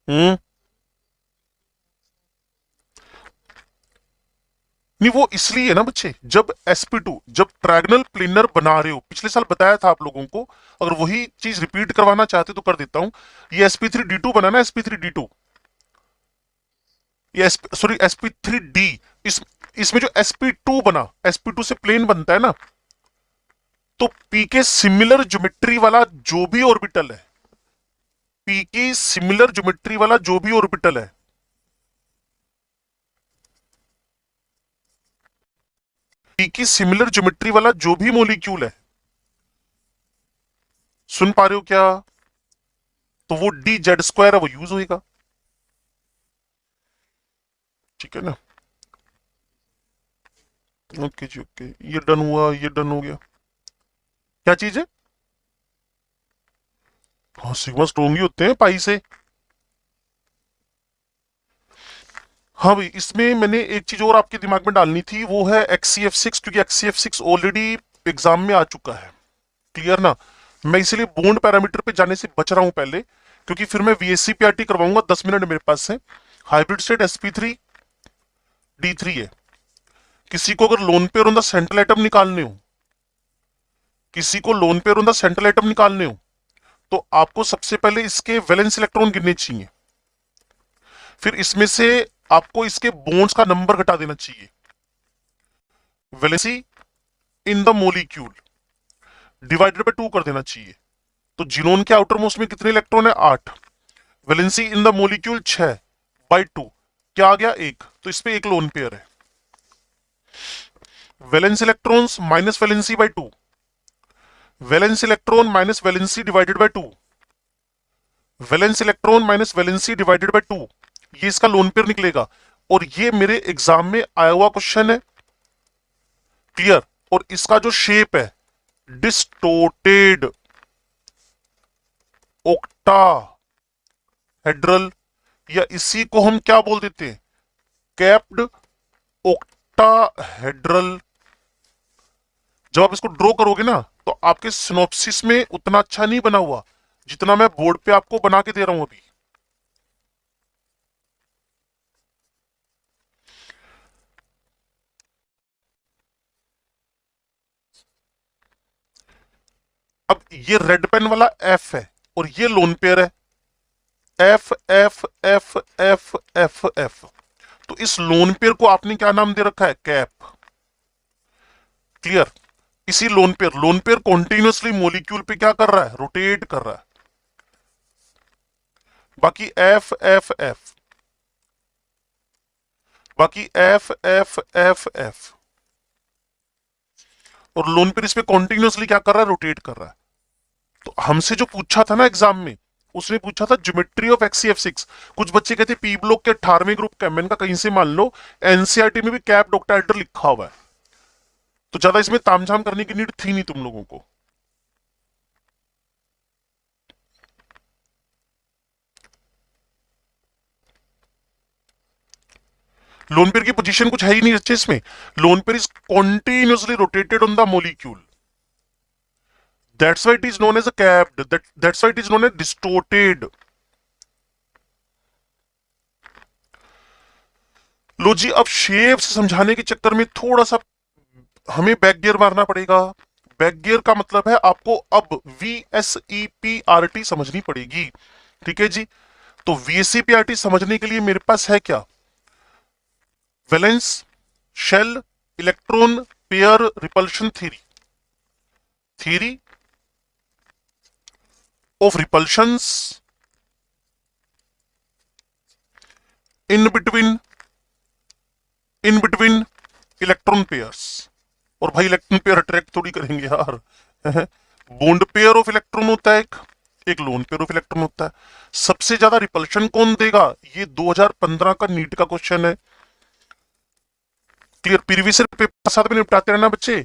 हम्म। नहीं, वो इसलिए है ना बच्चे, जब sp2, जब ट्रायगनल प्लेनर बना रहे हो, पिछले साल बताया था आप लोगों को, अगर वही चीज रिपीट करवाना चाहते तो कर देता हूं। ये sp3d2 बना ना, sp3d2, ये सॉरी sp3d, इस इसमें जो sp2 बना, sp2 से प्लेन बनता है ना, तो p के सिमिलर ज्योमेट्री वाला जो भी ऑर्बिटल है, p की सिमिलर ज्योमेट्री वाला जो भी ऑर्बिटल है, p की सिमिलर ज्योमेट्री वाला जो भी मॉलिक्यूल है, सुन पा रहे हो क्या? तो वो डी जेड स्क्वायर है, वो यूज होएगा। ठीक है ना? ओके जी ओके, ये डन हुआ, ये डन हो गया। क्या चीज है? हाँ सिग्मा स्ट्रोंग ही होते हैं पाई से। हाँ भाई, इसमें मैंने एक चीज और आपके दिमाग में डालनी थी, वो है XCF6, क्योंकि XCF6 ऑलरेडी एग्जाम में आ चुका है। क्लियर ना? मैं इसीलिए बॉन्ड पैरामीटर पे जाने से बच रहा हूं पहले, क्योंकि फिर मैं VSC PRT करवाऊंगा। 10 मिनट मेरे पास है। हाइब्रिड स्टेट sp3 D3 है। किसी को अगर lone pair on the central atom निकालने हो, किसी को lone pair on the central atom निकालने हो, तो आपको सबसे पहले इसके वैलेंस इलेक्ट्रॉन गिनने चाहिए। फिर इसमें से आपको इसके बॉन्ड्स का नंबर घटा देना चाहिए। Valency in the molecule divided by 2 कर देना चाहिए। तो जिनोन के आउटर मोस्ट में कितने इलेक्ट्रॉन है? 8। Valency in the molecule 6 by 2, क्या आ गया? 1। तो इस पे एक लोन पेयर है। Valence electrons minus valency by 2, valence electron minus valency divided by 2, valence electron minus valency divided by 2, ये इसका लोन पेयर निकलेगा। और ये मेरे एग्जाम में आया हुआ क्वेश्चन है। क्लियर? और इसका जो शेप है, डिस्टोर्टेड ओक्टाहेड्रल, या इसी को हम क्या बोल देते हैं? Capped octahedral. जब आप इसको ड्रॉ करोगे ना, तो आपके सिनॉप्सिस में उतना अच्छा नहीं बना हुआ जितना मैं बोर्ड पे आपको बना के दे रहा हूं अभी। अब ये रेड पेन वाला एफ है और ये लोन पेयर है, F F F F F F. तो इस लोन पेयर को आपने क्या नाम दे रखा है? कैप। क्लियर? इसी लोन पेयर कॉन्टिन्यूसली मॉलिक्यूल पे क्या कर रहा है? रोटेट कर रहा है। बाकी एफ एफ एफ, बाकी एफ एफ एफ एफ, और लोन पेयर इस पे कॉन्टिन्यूसली क्या कर रहा है? रोटेट कर रहा है। तो हमसे जो पूछा था ना एग्जाम में, उसने पूछा था ज्योमेट्री ऑफ XCF6। कुछ बच्चे कहते पी ब्लॉक के 18वें ग्रुप का, मैंने कहा कहीं से मान लो, एनसीईआरटी में भी कैप ऑक्टाहेड्रल लिखा हुआ है, तो ज्यादा इसमें तामझाम करने की नीड थी नहीं तुम लोगों को। लोन पेयर की पोजीशन कुछ है ही नहीं अच्छे इसमें। Lone pair is continuously rotated on the molecule, that's why it is known as a capped, that's why it is known as distorted. लो जी, अब शेप से समझाने के चक्कर में थोड़ा सा हमें बैक गियर मारना पड़ेगा। बैक गियर का मतलब है आपको अब VSEPRT समझनी पड़ेगी। ठीक है जी? तो VSEPRT समझने के लिए मेरे पास है क्या? Valence shell electron pair repulsion theory, theory of repulsions in between electron pairs. और भाई इलेक्ट्रॉन पेयर अट्रैक्ट थोड़ी करेंगे यार। बॉन्ड पेयर ऑफ इलेक्ट्रॉन होता है एक लोन पेयर ऑफ इलेक्ट्रॉन होता है। सबसे ज्यादा रिपल्शन कौन देगा? ये 2015 का नीट का क्वेश्चन है। क्लियर? प्रीवियस पेपर साथ में निपटाते रहना बच्चे।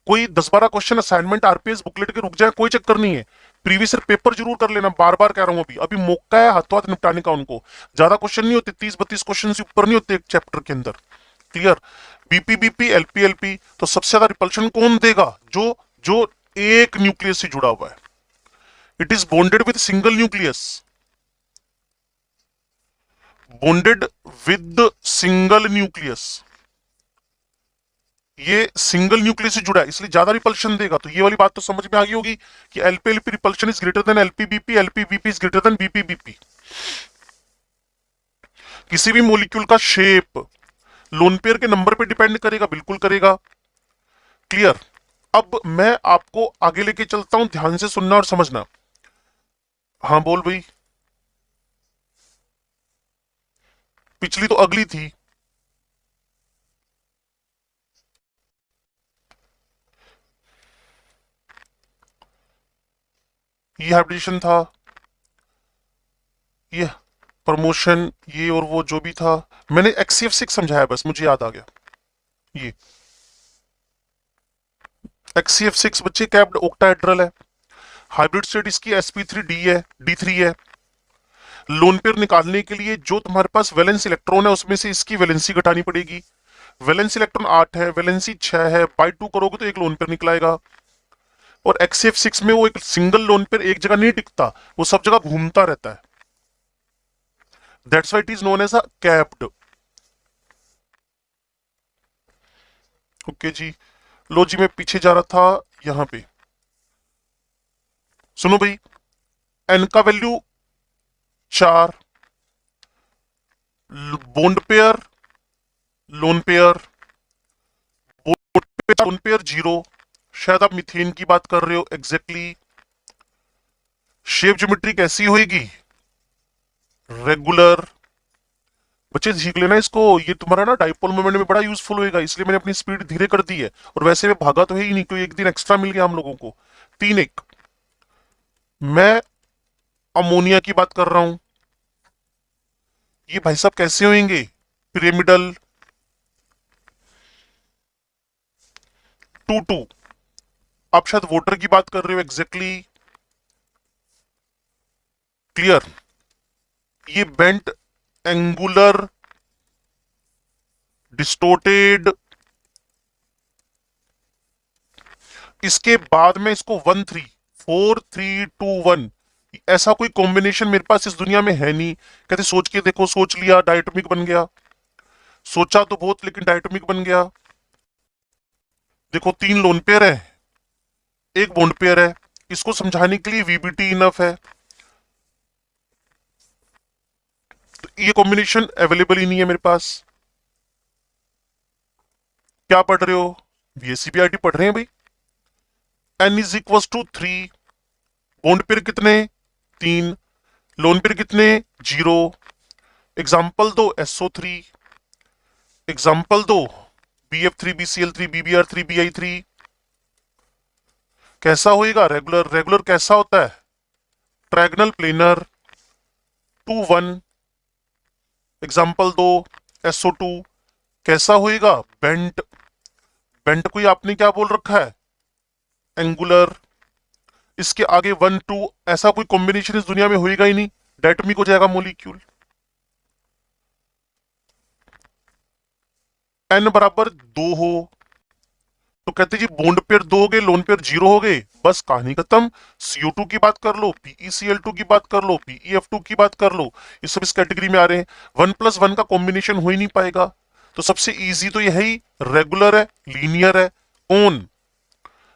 कोई 10-12 क्वेश्चन असाइनमेंट आरपीएस बुकलेट के रुक जाए, कोई चक्कर नहीं है। प्रीवियस पेपर जरूर कर लेना, बार बार कह रहा हूं। अभी अभी मौका है हाथों हाथ निपटाने का उनको। ज्यादा क्वेश्चन नहीं होते, 30-32 क्वेश्चन से ऊपर नहीं होते एक चैप्टर के अंदर। क्लियर? बीपी एलपी, तो सबसे ज्यादा रिपल्शन कौन देगा? जो जो एक न्यूक्लियस से जुड़ा हुआ है। It is bonded with single nucleus, bonded with single nucleus. ये सिंगल न्यूक्लियस से जुड़ा है, इसलिए ज्यादा रिपल्शन देगा। तो ये वाली बात तो समझ में आ गई होगी कि LP repulsion is greater then LP BP is greater then BP. किसी भी मॉलिक्यूल का शेप लोन पेयर के नंबर पे डिपेंड करेगा, बिल्कुल करेगा। क्लियर? अब मैं आपको आगे लेके चलता हूं, ध्यान से सुनना और समझना। हाँ बोल भाई। पिछली तो अगली थी। ये हाइब्रिडेशन था, ये प्रमोशन, ये और वो जो भी था। मैंने XCF6 समझाया, बस मुझे याद आ गया। ये XCF6 बच्चे कैप्ड ऑक्टाहेड्रल है। हाइब्रिड स्टेट इसकी sp3d है, d3 है। लोन पेयर निकालने के लिए जो तुम्हारे पास वैलेंस इलेक्ट्रॉन है उसमें से इसकी वैलेंसी घटानी पड़ेगी। वैलेंस इलेक्ट्रॉन 8 है, वैलेंसी 6 है, बाई 2 करोगे तो एक लोन पेयर निकलाएगा। और XCF6 में वो एक सिंगल लोन पेयर एक जगह नहीं टिकता, वो सब जगह घूमता रहता है। That's why it is known as a capped. Okay जी, लो जी मैं पीछे जा रहा था यहां पे। सुनो भाई, एन का value 4, bond pair, lone pair, bond pair, lone pair 0। शायद आप मीथेन की बात कर रहे हो। एग्जैक्टली शेप ज्योमेट्री कैसी होगी? रेगुलर। बच्चे सीख लेना इसको, ये तुम्हारा ना डाइपोल मोमेंट में बड़ा यूजफुल होएगा, इसलिए मैंने अपनी स्पीड धीरे कर दी है। और वैसे में भागा तो है ही नहीं, कोई एक दिन एक्स्ट्रा मिल गया हम लोगों को। 3-1। मैं अमोनिया की बात कर रहा हूं। ये भाई साहब कैसे होंगे? पिरामिडल। 2-2। आप शायद वोटर की बात कर रहे हो। Exactly clear. ये बेंट, एंगुलर, डिस्टोर्टेड। इसके बाद में इसको 1-3, 4-3-2-1, ऐसा कोई कॉम्बिनेशन मेरे पास इस दुनिया में है नहीं। कहते सोच के देखो, सोच लिया, डायटोमिक बन गया। सोचा तो बहुत लेकिन डायटोमिक बन गया। देखो 3 लोन पेयर है, एक बॉन्ड पेयर है। इसको समझाने के लिए वीबीटी इनफ है। तो ये कॉम्बिनेशन अवेलेबल ही नहीं है मेरे पास। क्या पढ़ रहे हो? बीएससीपीआरटी पढ़ रहे हैं भाई। n is equal to 3। Bond pair कितने? 3। लोन पेयर कितने? 0। एग्जाम्पल दो SO3, एग्जाम्पल दो BF3, BCl3, BBr3, BI3। कैसा होएगा? रेगुलर। रेगुलर कैसा होता है? Trigonal planar. 2-1। एग्जाम्पल दो SO2। कैसा होएगा? बेंट। बेंट कोई आपने क्या बोल रखा है? एंगुलर। इसके आगे 1-2, ऐसा कोई कॉम्बिनेशन इस दुनिया में होएगा ही नहीं, डायटोमिक हो जाएगा मॉलिक्यूल। n बराबर 2 हो तो कहते जी बॉन्ड पेयर 2 हो गए, लोन पेयर 0 हो गए, बस कहानी खत्म। CO2 की बात कर लो, PeCl2 की बात कर लो, PeF2 की बात कर लो, ये सब इस कैटेगरी में आ रहे हैं। 1+1 का कॉम्बिनेशन हो ही नहीं पाएगा। तो सबसे इजी तो यही रेगुलर है, लीनियर है। कौन?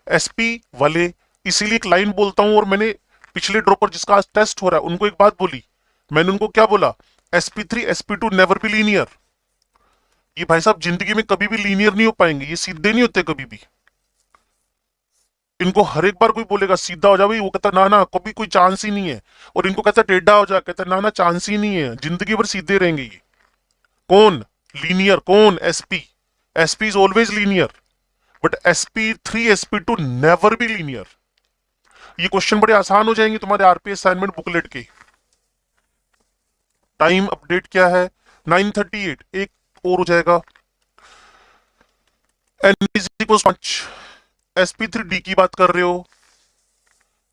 SP वाले। इसीलिए एक लाइन बोलता हूं, और मैंने पिछले ड्रॉपर जिसका आज टेस्ट हो रहा है उनको एक बात बोली। मैंने उनको क्या बोला? SP3 SP2 never be linear. ये भाई साहब जिंदगी में कभी भी लीनियर नहीं हो पाएंगे, ये सीधे नहीं होते कभी भी। इनको हर एक बार कोई बोलेगा सीधा हो जा भाई, वो कहता ना ना कभी कोई चांस ही नहीं है। और इनको कहता टेढ़ा हो जा, कहता ना ना चांस ही नहीं है, जिंदगी भर सीधे रहेंगे ये। कौन? लीनियर। कौन? SP। SP is always linear, but SP3 SP2 never be linear. ये क्वेश्चन बड़े आसान हो जाएंगे तुम्हारे आरपी असाइनमेंट बुकलेट के। टाइम अपडेट क्या है? 9:38। एक और हो जाएगा। n is equal 5। SP3D की बात कर रहे हो,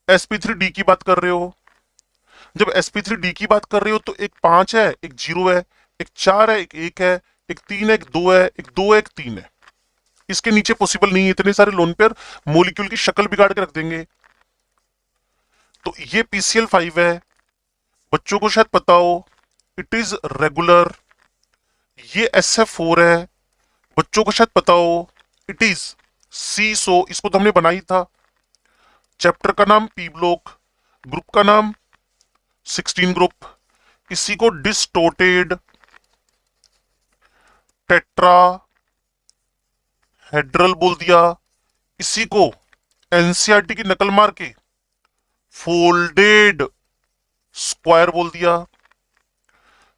SP3D की बात कर रहे हो। जब SP3D की बात कर रहे हो तो एक 5 है, एक 0 है, एक 4 है, एक 1 है, एक 3 है, एक 2 है, एक 2 है, एक 3 है। इसके नीचे पॉसिबल नहीं है। इतने सारे लोन पेयर मॉलिक्यूल की शक्ल बिगाड़ के रख देंगे। तो ये PCl5 है, बच्चों को शायद पता हो, इट इज रेगुलर। ये SF4 है, बच्चों को शायद पता हो, इट इज CSO। इसको तो हमने बनाई था। चैप्टर का नाम P ब्लॉक, ग्रुप का नाम 16 ग्रुप। इसी को डिस्टोर्टेड टेट्रा हेड्रल बोल दिया। इसी को एनसीईआरटी की नकल मार के फोल्डेड स्क्वायर बोल दिया।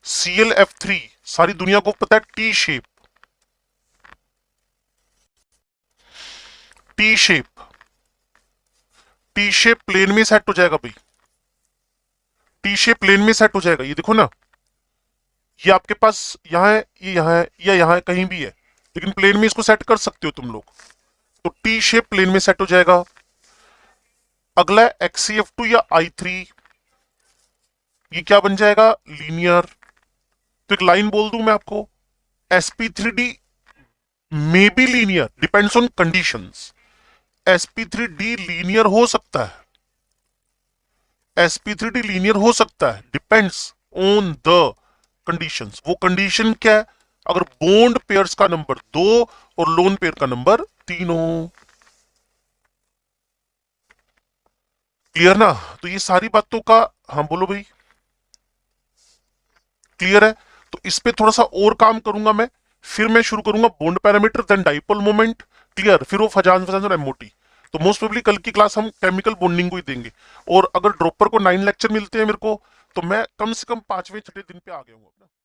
ClF3 सारी दुनिया को पता है T shape. T shape, T shape plane में सेट हो जाएगा भाई। टी शेप प्लेन में सेट हो जाएगा। ये देखो ना, ये आपके पास यहाँ है, ये यहाँ है, या यहाँ है, कहीं भी है, लेकिन प्लेन में इसको सेट कर सकते हो तुम लोग। तो टी शेप प्लेन में सेट हो जाएगा। अगला है XCF2 या I3, ये क्या बन जाएगा, लीनियर। तो एक लाइन बोल दूं मैं आपको, sp3d may be linear, depends on conditions. sp3d linear हो सकता है, sp3d लीनियर हो सकता है, डिपेंड्स ऑन द कंडीशंस। वो कंडीशन क्या है, अगर बॉन्ड पेयर्स का नंबर 2 और लोन पेयर का नंबर 3 हो। क्लियर ना? तो ये सारी बातों का, हाँ बोलो भाई, क्लियर है? तो इस पे थोड़ा सा और काम करूंगा मैं, फिर मैं शुरू करूंगा bond parameter, then dipole moment, clear, फिर वो फजान फजान और एमओटी। तो मोस्ट प्रोबेबली कल की क्लास हम केमिकल बॉन्डिंग को ही देंगे। और अगर ड्रॉपर को 9 लेक्चर मिलते हैं मेरे को, तो मैं कम से कम 5वें 6ठे दिन पे आ गया हूँ अपना।